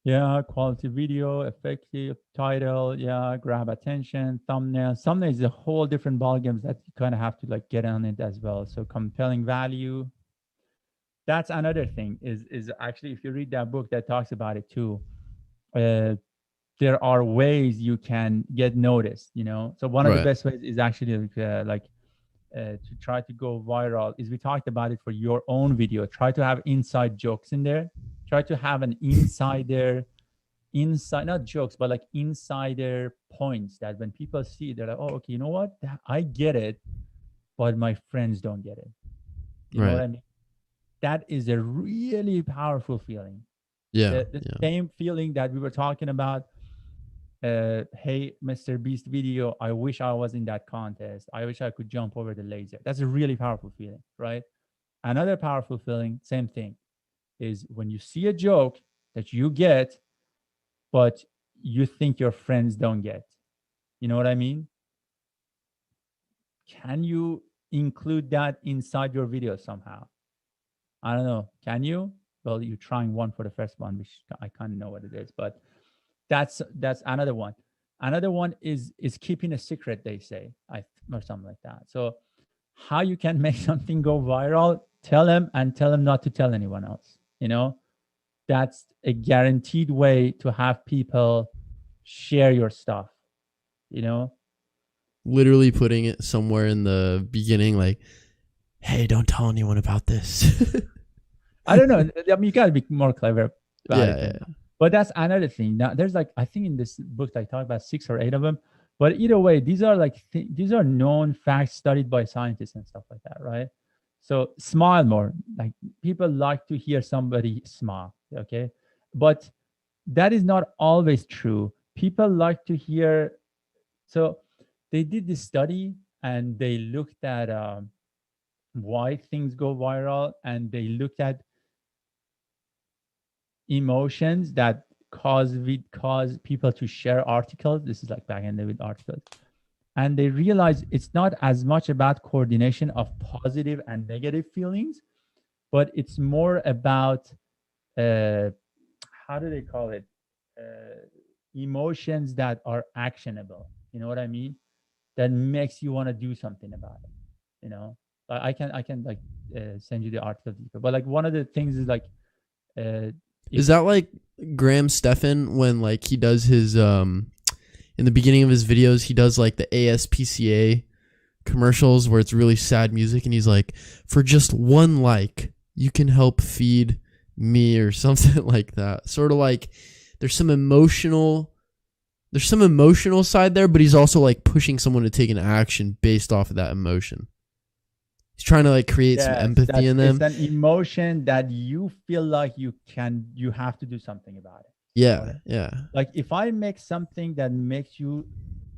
B: Yeah, quality video, effective title. Yeah, grab attention, thumbnail. Thumbnail is a whole different ballgame that you kind of have to like get on it as well. So compelling value. That's another thing is actually, if you read that book that talks about it too, there are ways you can get noticed, you know? So one of the best ways is actually to try to go viral is we talked about it for your own video. Try to have inside jokes in there. Try to have an not jokes, but like insider points that when people see, they're like, oh, okay, you know what? I get it, but my friends don't get it. You know what I mean? That is a really powerful feeling.
A: Yeah.
B: The same feeling that we were talking about. Hey, Mr. Beast video, I wish I was in that contest. I wish I could jump over the laser. That's a really powerful feeling, right? Another powerful feeling, same thing, is when you see a joke that you get, but you think your friends don't get. You know what I mean? Can you include that inside your video somehow? I don't know. Can you? Well, you're trying one for the first one, which I kind of know what it is, but that's another one. Another one is keeping a secret, they say, or something like that. So how you can make something go viral, tell them not to tell anyone else. You know, that's a guaranteed way to have people share your stuff, you know?
A: Literally putting it somewhere in the beginning, like, hey, don't tell anyone about this.
B: I don't know. I mean, you got to be more clever about it. Yeah. But that's another thing. Now, there's like, I think in this book, I talk about 6 or 8 of them. But either way, these are like, these are known facts studied by scientists and stuff like that, right? So smile more. Like people like to hear somebody smile, okay? But that is not always true. People like to hear. So they did this study and they looked at why things go viral, and they looked at emotions that cause people to share articles. This is like back in with articles. And they realized it's not as much about coordination of positive and negative feelings, but it's more about, how do they call it? Emotions that are actionable. You know what I mean? That makes you want to do something about it. You know, I can like send you the article, but like one of the things is like,
A: is that like Graham Stephan when like he does his in the beginning of his videos, he does like the ASPCA commercials where it's really sad music, and he's like, for just one like, you can help feed me, or something like that. Sort of like there's some emotional side there, but he's also like pushing someone to take an action based off of that emotion. He's trying to like create some empathy in them.
B: It's an emotion that you feel like you have to do something about it.
A: Yeah, yeah.
B: Like if I make something that makes you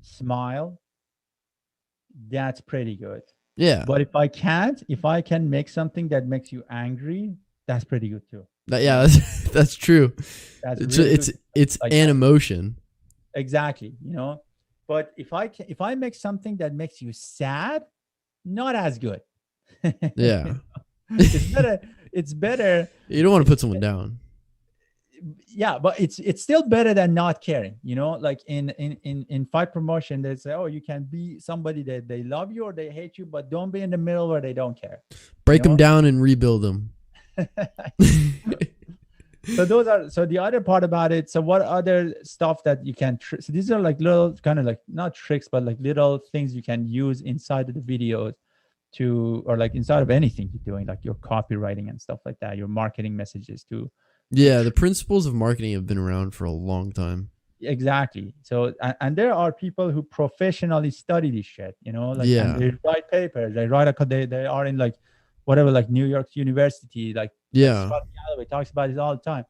B: smile, that's pretty good.
A: Yeah.
B: But if I can make something that makes you angry, that's pretty good too.
A: Yeah, that's true.
B: That's
A: It's
B: really
A: it's
B: good.
A: it's
B: Like
A: an
B: that.
A: emotion.
B: Exactly, you know. But if I make something that makes you sad, not as good.
A: Yeah.
B: It's better. It's better.
A: You don't want to
B: It's
A: put someone down.
B: yeah, but it's still better than not caring. You know, like in fight promotion, they say, oh, you can be somebody that they love you or they hate you, but don't be in the middle where they don't care.
A: Break them
B: know?
A: down and rebuild them.
B: So those are, so the other part about it. So what other stuff that you can, so these are like little kind of like not tricks, but like little things you can use inside of the videos to, or like inside of anything you're doing, like your copywriting and stuff like that, your marketing messages to.
A: Yeah, the principles of marketing have been around for a long time.
B: Exactly. So, and there are people who professionally study this shit, you know, like,
A: Yeah.
B: and they write papers, they write they are in like whatever, like New York University, like
A: Yeah.
B: Scott Galloway talks about it all the time.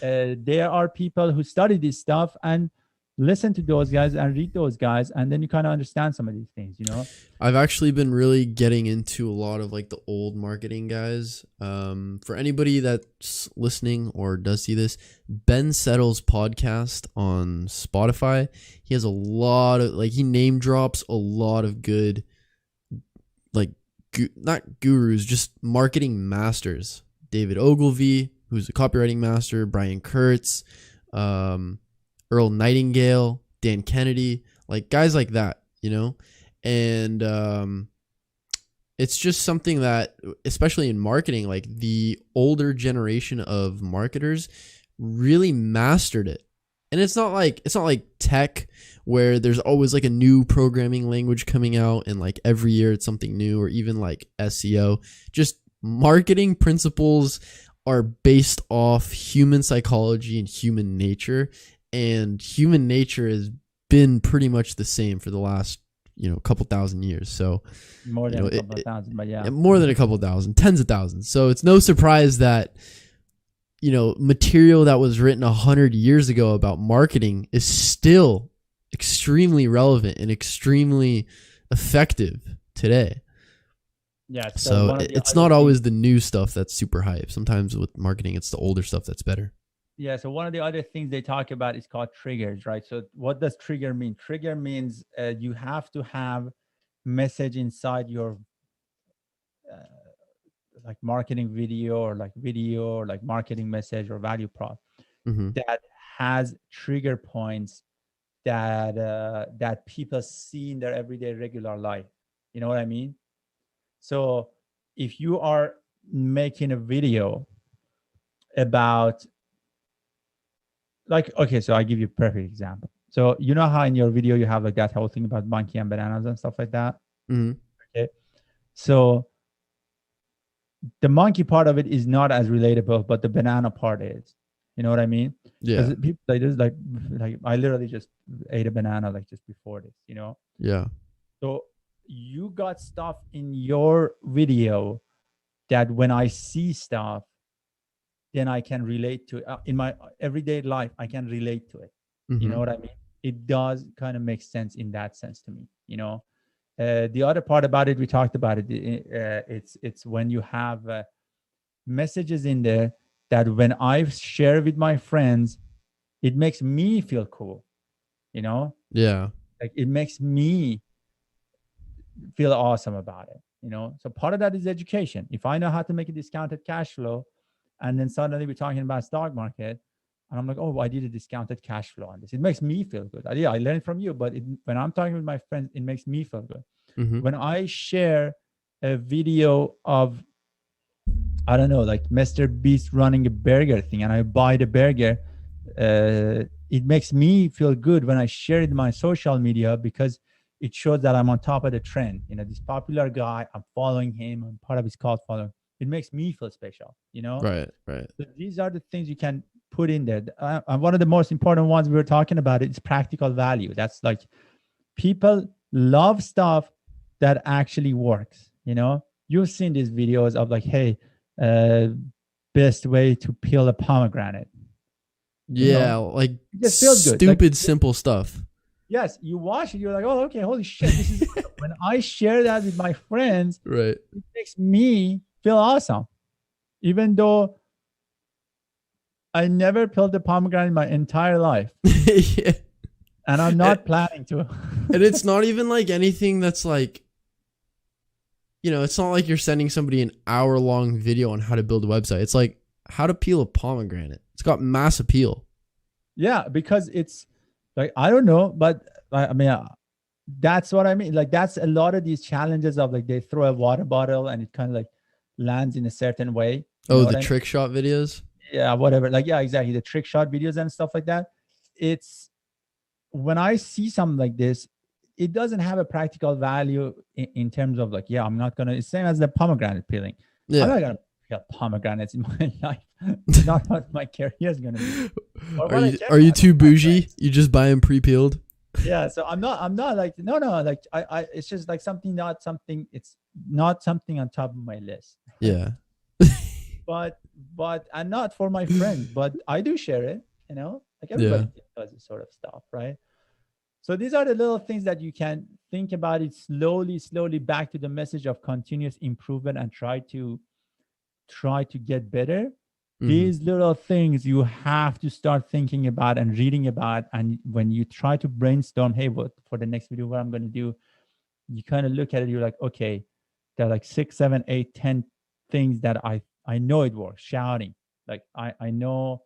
B: There are people who study this stuff and listen to those guys and read those guys, and then you kind of understand some of these things, you know.
A: I've actually been really getting into a lot of like the old marketing guys. For anybody that's listening or does see this, Ben Settle's podcast on Spotify, he has a lot of, like, he name drops a lot of good, like, not gurus, just marketing masters. David Ogilvy, who's a copywriting master, Brian Kurtz, Earl Nightingale, Dan Kennedy, like guys like that, you know? And it's just something that, especially in marketing, like the older generation of marketers really mastered it. And it's not like tech where there's always like a new programming language coming out and like every year it's something new, or even like SEO. Just marketing principles are based off human psychology and human nature, and human nature has been pretty much the same for the last, couple thousand years. So
B: more than a couple of thousand, but yeah,
A: more than a couple thousand, tens of thousands. So it's no surprise that material that was written 100 years ago about marketing is still extremely relevant and extremely effective today.
B: Yeah.
A: So it's not always the new stuff that's super hype. Sometimes with marketing, it's the older stuff that's better.
B: Yeah. So one of the other things they talk about is called triggers, right? So what does trigger mean? Trigger means you have to have message inside your like marketing video or like marketing message or value prop that has trigger points that people see in their everyday regular life. You know what I mean? So if you are making a video about, like, okay, so I give you a perfect example. So you know how in your video you have like that whole thing about monkey and bananas and stuff like that? Okay. So the monkey part of it is not as relatable, but the banana part is. You know what I mean?
A: Yeah.
B: Because people like this, like I literally just ate a banana like just before this,
A: Yeah.
B: So you got stuff in your video that when I see stuff, then I can relate to it. In my everyday life, I can relate to it. You know what I mean? It does kind of make sense in that sense to me, The other part about it, we talked about it. It's when you have messages in there that when I share with my friends, it makes me feel cool,
A: Yeah.
B: Like it makes me feel awesome about it, So part of that is education. If I know how to make a discounted cash flow, and then suddenly we're talking about stock market, and I'm like, oh, I did a discounted cash flow on this. It makes me feel good. I learned from you, but when I'm talking with my friends, it makes me feel good. When I share a video of, I don't know, like Mr. Beast running a burger thing, and I buy the burger, it makes me feel good when I share it in my social media because it shows that I'm on top of the trend. This popular guy, I'm following him, I'm part of his cult following. It makes me feel special,
A: Right.
B: So these are the things you can put in there. And one of the most important ones we were talking about is practical value. That's like people love stuff that actually works. You've seen these videos of like, hey, best way to peel a pomegranate.
A: Yeah, like
B: it just feels good.
A: Stupid, simple stuff.
B: Yes, you watch it, you're like, oh, okay, holy shit, this is when I share that with my friends,
A: right?
B: It makes me feel awesome, even though I never peeled a pomegranate in my entire life,
A: Yeah.
B: and I'm not planning to.
A: And it's not even like anything that's like, it's not like you're sending somebody an hour-long video on how to build a website. It's like how to peel a pomegranate. It's got mass appeal.
B: Yeah, because it's like, I don't know, but I mean, that's what I mean. Like, that's a lot of these challenges of like, they throw a water bottle and it kind of like lands in a certain way.
A: Oh, the trick shot videos?
B: Yeah, whatever. Like, yeah, exactly. The trick shot videos and stuff like that. It's, when I see something like this, it doesn't have a practical value in terms of like, yeah, I'm not going to, it's same as the pomegranate peeling.
A: Yeah.
B: I'm not going to peel pomegranates in my life. It's not what my career is going to be.
A: Are you too bougie? You just buy them pre-peeled?
B: Yeah. So I'm not like, no, like it's just like something, it's not something on top of my list.
A: Yeah.
B: but and not for my friends, but I do share it, like everybody does this sort of stuff, right? So these are the little things that you can think about it slowly back to the message of continuous improvement and try to get better. These little things you have to start thinking about and reading about. And when you try to brainstorm, hey, what for the next video, what I'm going to do, you kind of look at it, you're like, okay, there are like 6, 7, 8, 10 things that I know it works. Shouting, like I know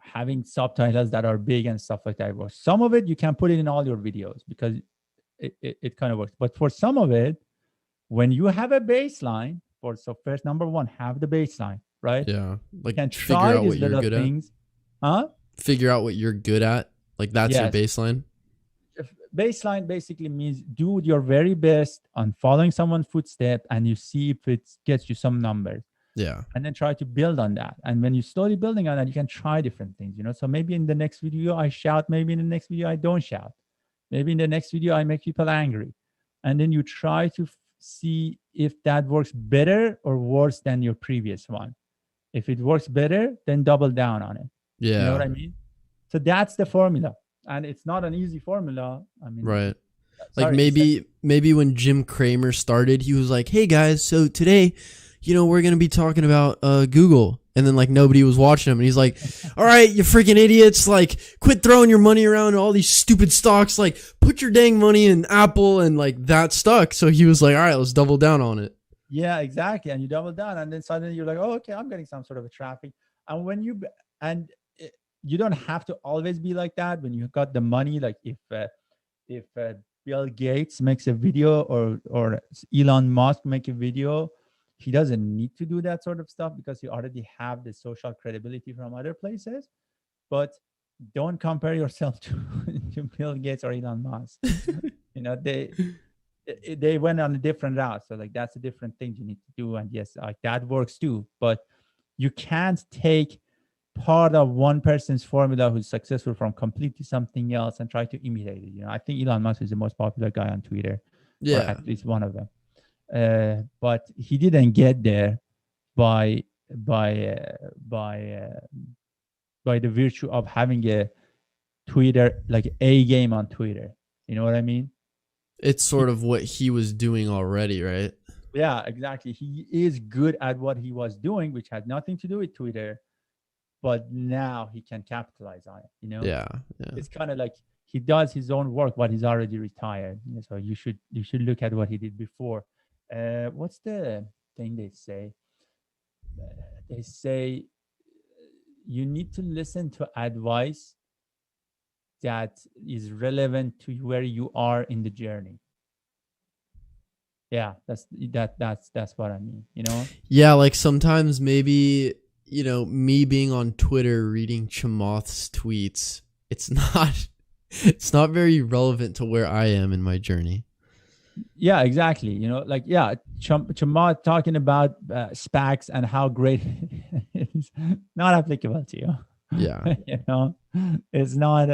B: having subtitles that are big and stuff like that works. Some of it you can put it in all your videos because it kind of works. But for some of it, when you have a baseline, so first, number one, have the baseline, right?
A: Yeah. Like,
B: you can
A: figure
B: try
A: out
B: these
A: what you're
B: little
A: good
B: things.
A: at. Figure out what you're good at. Like, that's your baseline.
B: Baseline basically means do your very best on following someone's footstep, and you see if it gets you some numbers.
A: Yeah.
B: And then try to build on that. And when you're slowly building on that, you can try different things, So maybe in the next video I shout, maybe in the next video I don't shout. Maybe in the next video I make people angry. And then you try to see if that works better or worse than your previous one. If it works better, then double down on it.
A: Yeah.
B: You know what I mean? So that's the formula. And it's not an easy formula. I mean,
A: right. Like maybe when Jim Cramer started, he was like, hey guys, so today, we're going to be talking about Google. And then like nobody was watching him. And he's like, all right, you freaking idiots. Like, quit throwing your money around all these stupid stocks. Like, put your dang money in Apple. And like that stuck. So he was like, all right, let's double down on it. Yeah,
B: exactly. And you double down. And then suddenly you're like, oh, okay, I'm getting some sort of a traffic. And when you don't have to always be like that. When you got the money, like if Bill Gates makes a video or Elon Musk make a video, he doesn't need to do that sort of stuff because you already have the social credibility from other places. But don't compare yourself to Bill Gates or Elon Musk. They went on a different route. So like that's a different thing you need to do. And yes, like that works too. But you can't take part of one person's formula who's successful from completely something else and try to imitate it. I think Elon Musk is the most popular guy on Twitter.
A: Yeah,
B: or at least one of them. But he didn't get there by the virtue of having a Twitter, like a game on Twitter. You know what I mean?
A: It's sort of what he was doing already, right?
B: Yeah, exactly. He is good at what he was doing, which had nothing to do with Twitter. But now he can capitalize on it,
A: Yeah.
B: It's kind of like he does his own work, but he's already retired. So you should look at what he did before. What's the thing they say? They say you need to listen to advice that is relevant to where you are in the journey. Yeah, that's what I mean.
A: Yeah, like sometimes maybe. Me being on Twitter reading Chamath's tweets, it's not very relevant to where I am in my journey.
B: Yeah, exactly. Chamath talking about SPACs and how great it is not applicable to you.
A: Yeah.
B: It's not.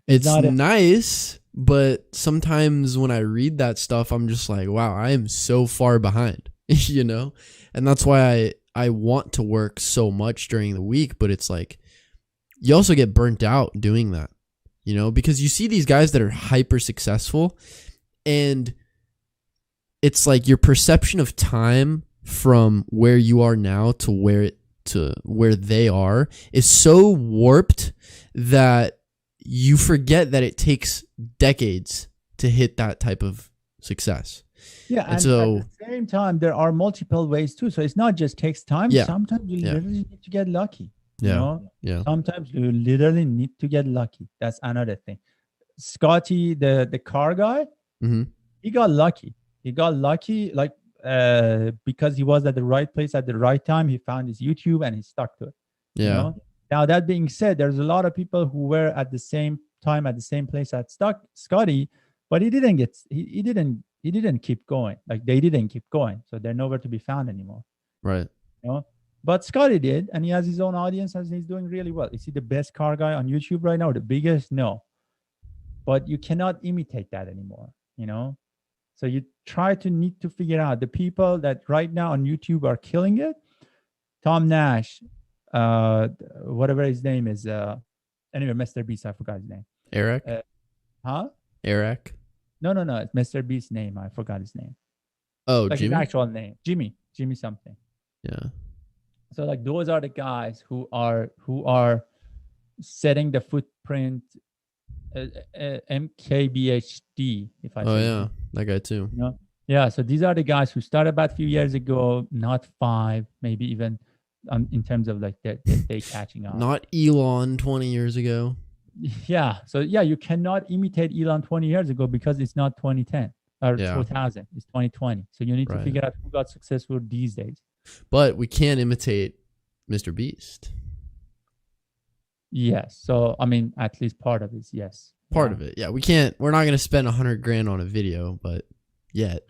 A: It's nice, but sometimes when I read that stuff, I'm just like, wow, I am so far behind, and that's why I want to work so much during the week, but it's like you also get burnt out doing that, because you see these guys that are hyper successful and it's like your perception of time from where you are now to where to where they are is so warped that you forget that it takes decades to hit that type of success.
B: Yeah, and
A: so
B: at the same time, there are multiple ways too. So it's not just takes time.
A: Yeah.
B: Sometimes you
A: Yeah.
B: literally need to get lucky. You
A: Yeah.
B: know?
A: Yeah.
B: Sometimes you literally need to get lucky. That's another thing. Scotty, the car guy,
A: Mhm.
B: he got lucky. He got lucky, like because he was at the right place at the right time. He found his YouTube and he stuck to it.
A: Yeah.
B: You know? Now that being said, there's a lot of people who were at the same time at the same place at Scotty, but he didn't get he didn't keep going. Like they didn't keep going, so they're nowhere to be found anymore.
A: Right.
B: You know, but Scotty did, and he has his own audience, and he's doing really well. Is he the best car guy on YouTube right now? The biggest? No, but you cannot imitate that anymore. You know, so you need to figure out the people that right now on YouTube are killing it. Tom Nash, whatever his name is, anyway, Mr. Beast, I forgot his name.
A: Eric?
B: Eric?
A: No,
B: it's Mr. Beast's name. I forgot his name.
A: Oh,
B: like
A: Jimmy?
B: his actual name. Jimmy something.
A: Yeah.
B: So like those are the guys who are setting the footprint. MKBHD, if I say.
A: Oh yeah, that guy too.
B: You know? Yeah, so these are the guys who started about a few years ago, not 5, maybe even in terms of like they catching on.
A: Not Elon 20 years ago.
B: Yeah, so yeah, you cannot imitate Elon 20 years ago because it's not 2010 or 2000, it's 2020. So you need to figure out who got successful these days.
A: But we can't imitate Mr. Beast.
B: Yes, so I mean, at least part of it, yes.
A: Part of it, yeah. We're not gonna spend $100,000 on a video, but yet.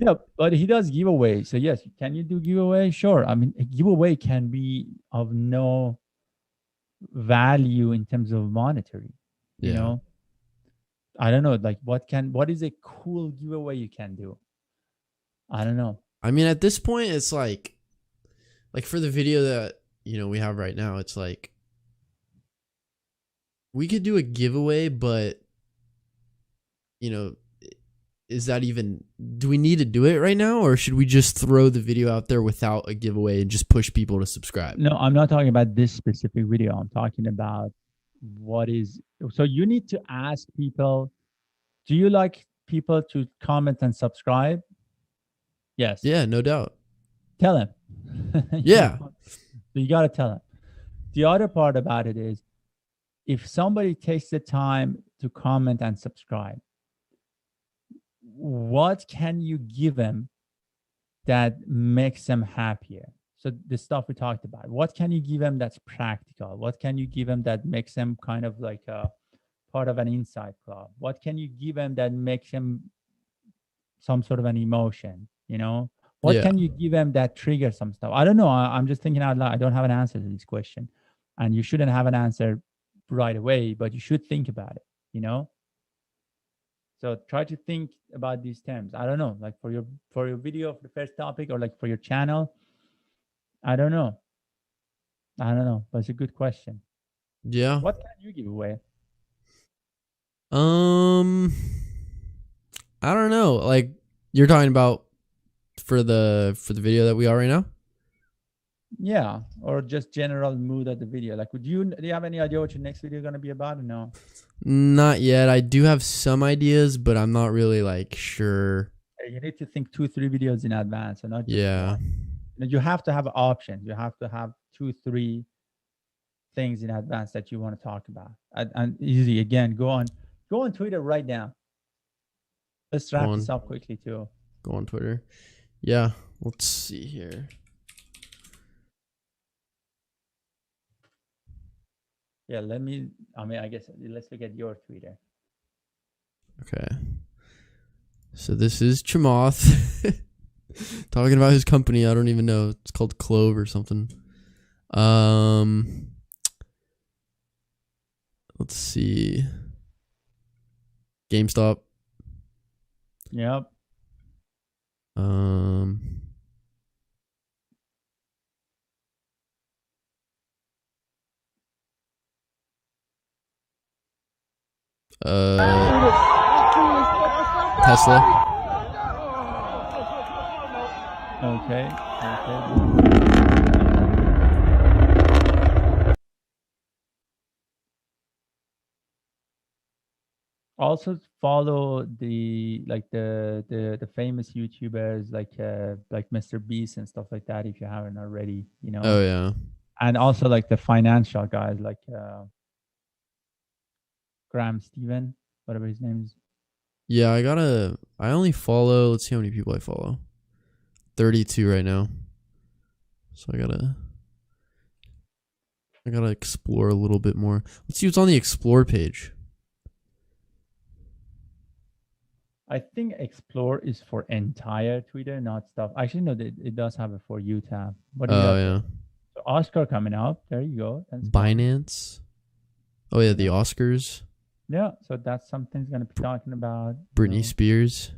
B: Yeah, but he does giveaways. So yes, can you do giveaway? Sure. I mean, a giveaway can be of no value in terms of monetary. You know, I don't know. Like, what is a cool giveaway you can do? I don't know.
A: I mean, at this point, it's like for the video that we have right now, it's like we could do a giveaway, but is that even, do we need to do it right now, or should we just throw the video out there without a giveaway and just push people to subscribe?
B: No, I'm not talking about this specific video. I'm talking about so you need to ask people, do you like people to comment and subscribe? Yes.
A: Yeah, no doubt.
B: Tell them.
A: Yeah.
B: So you got to tell them. The other part about it is, if somebody takes the time to comment and subscribe, what can you give them that makes them happier? So the stuff we talked about, what can you give them that's practical? What can you give them that makes them kind of like a part of an inside club? What can you give them that makes them some sort of an emotion? What can you give them that triggers some stuff? I don't know. I'm just thinking out loud. I don't have an answer to this question, and you shouldn't have an answer right away, but you should think about it. So try to think about these terms. I don't know, like for your video for the first topic, or like for your channel. I don't know, but it's a good question.
A: Yeah.
B: What can you give away?
A: I don't know. Like you're talking about for the video that we are right now?
B: Yeah, or just general mood of the video. Like, do you have any idea what your next video is going to be about, or no?
A: Not yet. I do have some ideas, but I'm not really like sure.
B: You need to think 2-3 videos in advance, and not just
A: one.
B: You have to have options. You have to have 2-3 things in advance that you want to talk about. And easy again. Go on Twitter right now. Let's wrap this up quickly too.
A: Go on Twitter. Yeah. Let's see here.
B: Yeah, I guess let's look at your Twitter.
A: Okay. So this is Chamath talking about his company. I don't even know. It's called Clove or something. Let's see. GameStop.
B: Yep.
A: Tesla.
B: Okay. Also follow the famous YouTubers like Mr. Beast and stuff like that if you haven't already, you know.
A: Oh yeah.
B: And also like the financial guys like Graham Stephen, whatever his name is.
A: Yeah, I only follow, let's see how many people I follow. 32 right now. So I gotta explore a little bit more. Let's see what's on the explore page.
B: I think Explore is for entire Twitter, not stuff. Actually, no, it does have a For You tab. What do you
A: Oh
B: got?
A: yeah.
B: So Oscar coming up. There you go. That's fun.
A: Binance. Oh yeah, the Oscars.
B: Yeah, so that's something he's gonna be talking about.
A: Britney Spears.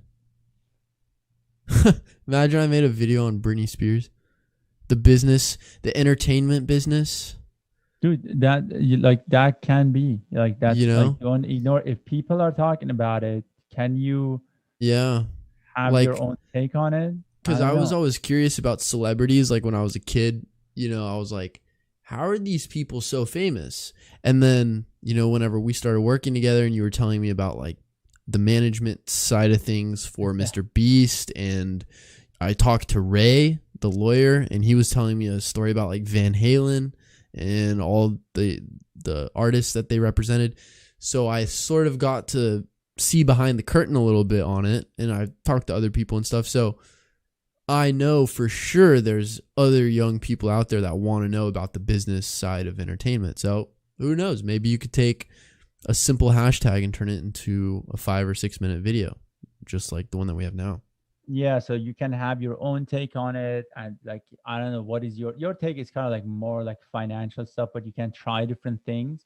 A: Imagine I made a video on Britney Spears. The business, the entertainment business.
B: Dude, that can be like that.
A: You know?
B: Like, don't ignore if people are talking about it. Can you
A: Yeah.
B: have
A: Like,
B: your own take on it?
A: because I
B: don't
A: was
B: know.
A: always curious about celebrities. Like when I was a kid, you know, I was like, how are these people so famous? And then, you know, whenever we started working together and you were telling me about like the management side of things for Mr. Beast, and I talked to Ray, the lawyer, and he was telling me a story about like Van Halen and all the artists that they represented. So I sort of got to see behind the curtain a little bit on it, and I talked to other people and stuff. So I know for sure there's other young people out there that want to know about the business side of entertainment. So who knows? Maybe you could take a simple hashtag and turn it into a 5 or 6 minute video, just like the one that we have now.
B: Yeah, so you can have your own take on it, and like I don't know what is your take is kind of like more like financial stuff, but you can try different things.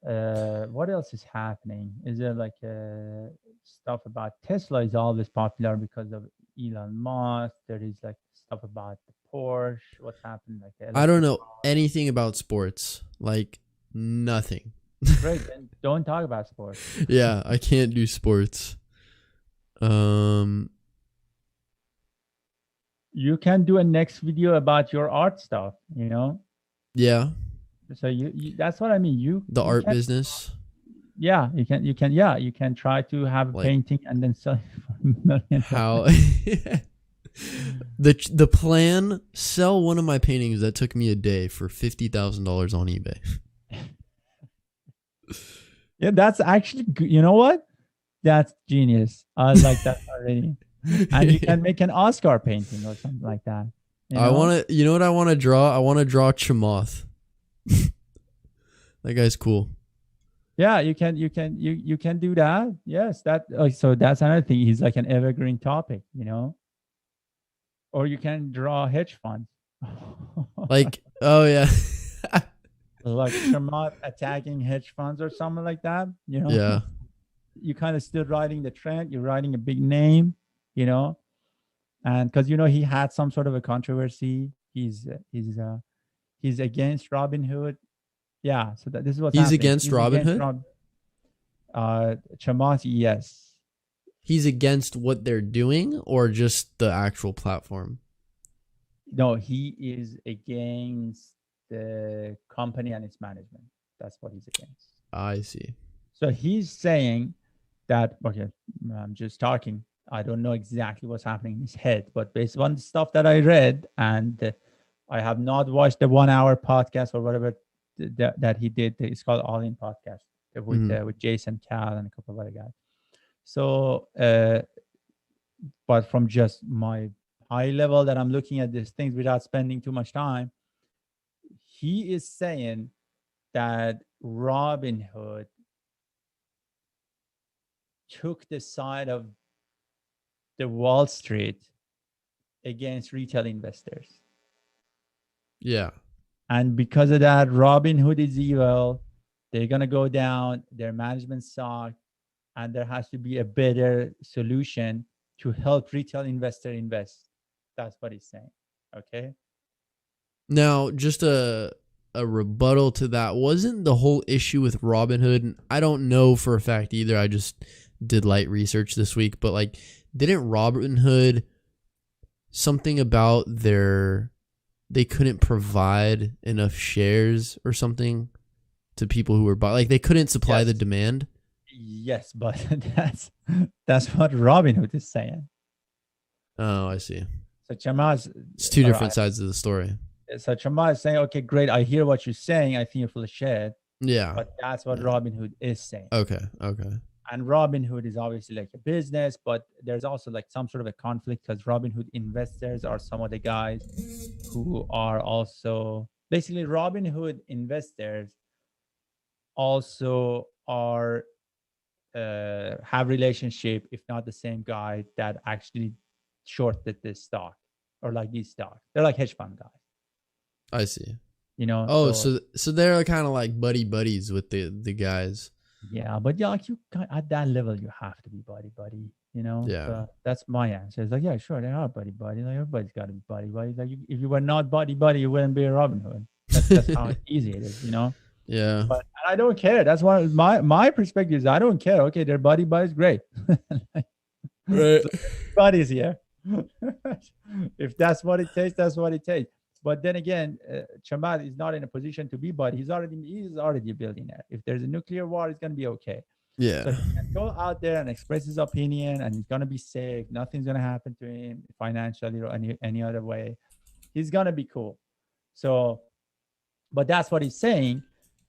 B: What else is happening? Is there like stuff about Tesla is always popular because of Elon Musk? There is like stuff about the Porsche. What's happening? Like
A: I don't know anything about sports, like nothing.
B: Great, then don't talk about sports.
A: Yeah, I can't do sports.
B: You can do a next video about your art stuff, you know?
A: Yeah,
B: So you that's what I mean. You
A: art
B: can,
A: business.
B: Yeah, you can try to have a
A: Like,
B: painting and then sell it for millions.
A: How the plan, sell one of my paintings that took me a day for $50,000 on eBay.
B: Yeah, that's actually good. You know what? That's genius. I like that already. And you can make an Oscar painting or something like that.
A: I want to, you know what I want to draw? I want to draw Chamath. That guy's cool.
B: Yeah, you can do that. Yes, so that's another thing. He's like an evergreen topic, you know. Or you can draw hedge funds.
A: Like, oh yeah.
B: Like Shamat attacking hedge funds or something like that, you know.
A: Yeah.
B: You kind of still riding the trend. You're riding a big name, you know, and because you know he had some sort of a controversy. He's against Robinhood. Yeah, so this is what
A: He's against Robinhood.
B: Chamath, yes.
A: He's against what they're doing, or just the actual platform.
B: No, he is against the company and its management. That's what he's against.
A: I see.
B: So he's saying that, okay, I'm just talking. I don't know exactly what's happening in his head, but based on the stuff that I read, and I have not watched the 1 hour podcast or whatever that he did. It's called All In Podcast with Jason Cal and a couple of other guys. So, but from just my high level that I'm looking at these things without spending too much time, he is saying that Robinhood took the side of the Wall Street against retail investors.
A: Yeah.
B: And because of that, Robinhood is evil. They're going to go down. Their management sucks. And there has to be a better solution to help retail investor invest. That's what he's saying. Okay.
A: Now, just a rebuttal to that. Wasn't the whole issue with Robinhood, and I don't know for a fact either, I just did light research this week, but like, didn't Robinhood something about they couldn't provide enough shares or something to people who were buying, like they couldn't supply the demand?
B: Yes, but that's what Robinhood is saying.
A: Oh, I see.
B: So Chamas,
A: It's two different sides of the story.
B: So Chamas is saying, okay, great, I hear what you're saying. I think you're full of shit.
A: Yeah.
B: But that's what Robinhood is saying.
A: Okay.
B: And Robinhood is obviously like a business, but there's also like some sort of a conflict because Robinhood investors are some of the guys who are also basically Robinhood investors also are have relationship, if not the same guy that actually shorted this stock or like these stocks. They're like hedge fund guys.
A: I see.
B: You know.
A: Oh, so they're kind of like buddies with the guys.
B: Yeah, but yeah, like you at that level, you have to be buddy. You know.
A: Yeah.
B: So that's my answer. It's like, yeah, sure, they are buddy. Like everybody's got to be buddy. Like if you were not buddy, you wouldn't be a Robinhood. That's how easy it is. You know.
A: Yeah.
B: But I don't care. That's why my perspective is I don't care. Okay, they're buddies, great.
A: Right.
B: Buddies here. If that's what it takes, that's what it takes. But then again, Chamath is not in a position to be buddy. He's already a billionaire. If there's a nuclear war, it's gonna be okay.
A: Yeah.
B: So he can go out there and express his opinion, and he's gonna be safe. Nothing's gonna happen to him financially or any other way. He's gonna be cool. So, but that's what he's saying,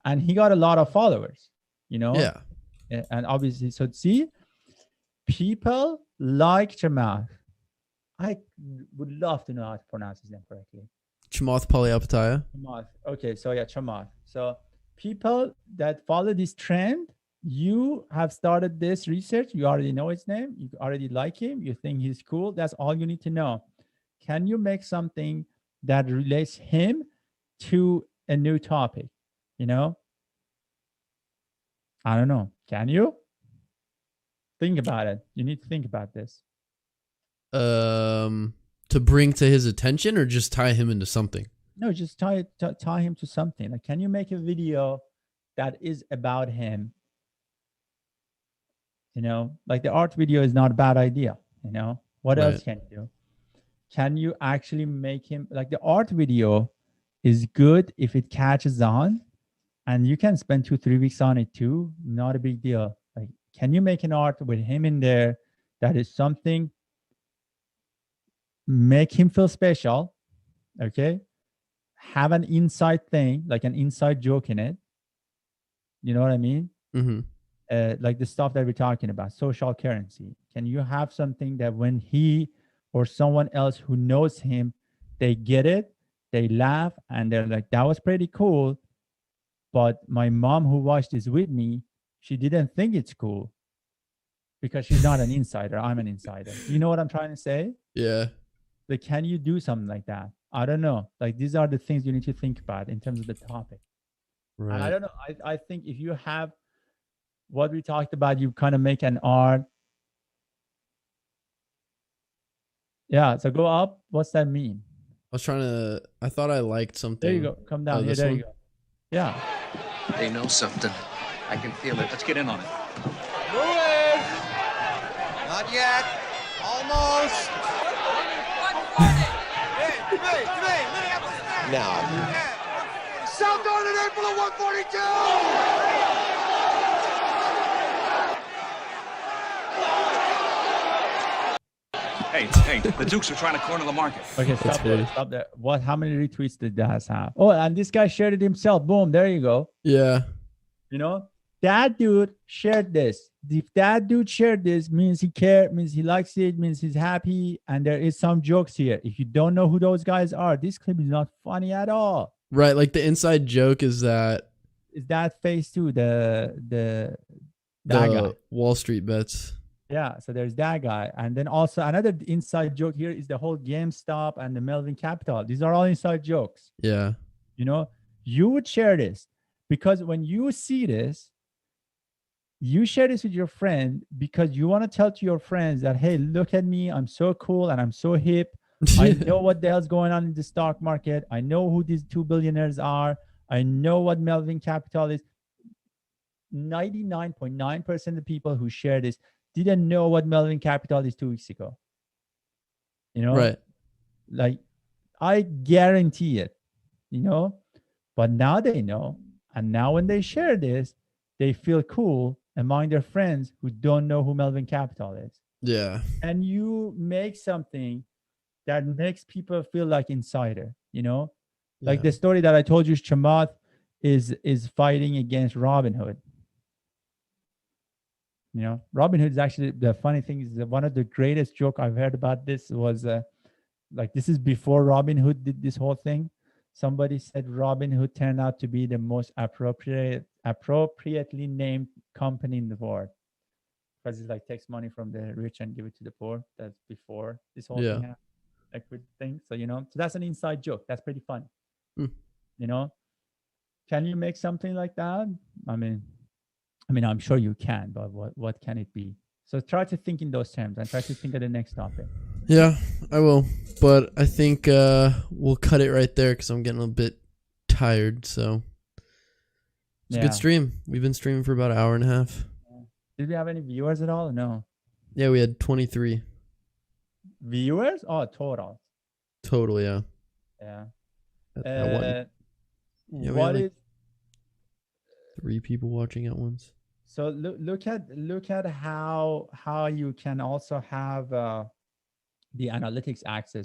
B: and he got a lot of followers. You know.
A: Yeah.
B: And obviously, so see, people like Chamath. I would love to know how to pronounce his name correctly.
A: Chamath Palihapitiya.
B: Chamath. Okay, so yeah, Chamath. So people that follow this trend, you have started this research. You already know his name. You already like him. You think he's cool. That's all you need to know. Can you make something that relates him to a new topic? You know? I don't know. Can you? Think about it. You need to think about this.
A: To bring to his attention or just tie him into something?
B: No, just tie him to something. Like, can you make a video that is about him? You know, like the art video is not a bad idea. You know, what else can you do? Can you actually make him like the art video is good if it catches on, and you can spend 2-3 weeks on it too. Not a big deal. Like, can you make an art with him in there that is something? Make him feel special, okay? Have an inside thing, like an inside joke in it. You know what I mean?
A: Mm-hmm.
B: Like the stuff that we're talking about, social currency. Can you have something that when he or someone else who knows him, they get it, they laugh, and they're like, that was pretty cool. But my mom who watched this with me, she didn't think it's cool because she's not an insider. I'm an insider. You know what I'm trying to say?
A: Yeah.
B: Like, can you do something like that? I don't know. Like, these are the things you need to think about in terms of the topic.
A: Right.
B: And I don't know. I think if you have what we talked about, you kind of make an art. Yeah. So go up. What's that mean?
A: I thought I liked something.
B: There you go. Come down here. There you go. Yeah.
G: They know something. I can feel it. Let's get in on it.
H: Moving! Not yet. Almost.
G: Now.
H: South on in April of 142!
G: Hey, the Dukes are trying to corner the market.
B: Okay, stop there. What? How many retweets did that have? Oh, and this guy shared it himself. Boom. There you go.
A: Yeah.
B: You know, that dude shared this. If that dude shared this, means he cared, means he likes it, means he's happy, and there is some jokes here. If you don't know who those guys are, this clip is not funny at all.
A: Right, like the inside joke is that
B: face too, that guy.
A: Wall Street bets.
B: Yeah, so there's that guy, and then also another inside joke here is the whole GameStop and the Melvin Capital. These are all inside jokes.
A: Yeah,
B: you know, you would share this because when you see this, you share this with your friend because you want to tell to your friends that, hey, look at me, I'm so cool and I'm so hip. I know what the hell's going on in the stock market. I know who these two billionaires are. I know what Melvin Capital is. 99.9% of the people who share this didn't know what Melvin Capital is 2 weeks ago. You know,
A: right?
B: Like, I guarantee it, you know, but now they know. And now when they share this, they feel cool among their friends who don't know who Melvin Capital is.
A: Yeah.
B: And you make something that makes people feel like insider, you know? Like
A: Yeah.
B: the story that I told you, Chamath is fighting against Robin Hood. You know, Robin Hood is actually, the funny thing is that one of the greatest joke I've heard about this was like, this is before Robin Hood did this whole thing. Somebody said Robin Hood turned out to be the most appropriately named company in the world, because it like takes money from the rich and give it to the poor. That's before this whole
A: Yeah.
B: thing happened, like with things. So, you know, so that's an inside joke. That's pretty funny.
A: Hmm.
B: You know, can you make something like that? I mean, I'm sure you can, but what can it be? So try to think in those terms and try to think of the next topic.
A: Yeah, I will. But I think we'll cut it right there because I'm getting a bit tired. So it's a good stream. We've been streaming for about an hour and a half.
B: Did we have any viewers at all? No.
A: Yeah, we had 23
B: Viewers? Oh, total.
A: total. Yeah.
B: Yeah.
A: At one. Yeah, we
B: What
A: had
B: is?
A: 3 people watching at once.
B: So look at how you can also have the analytics access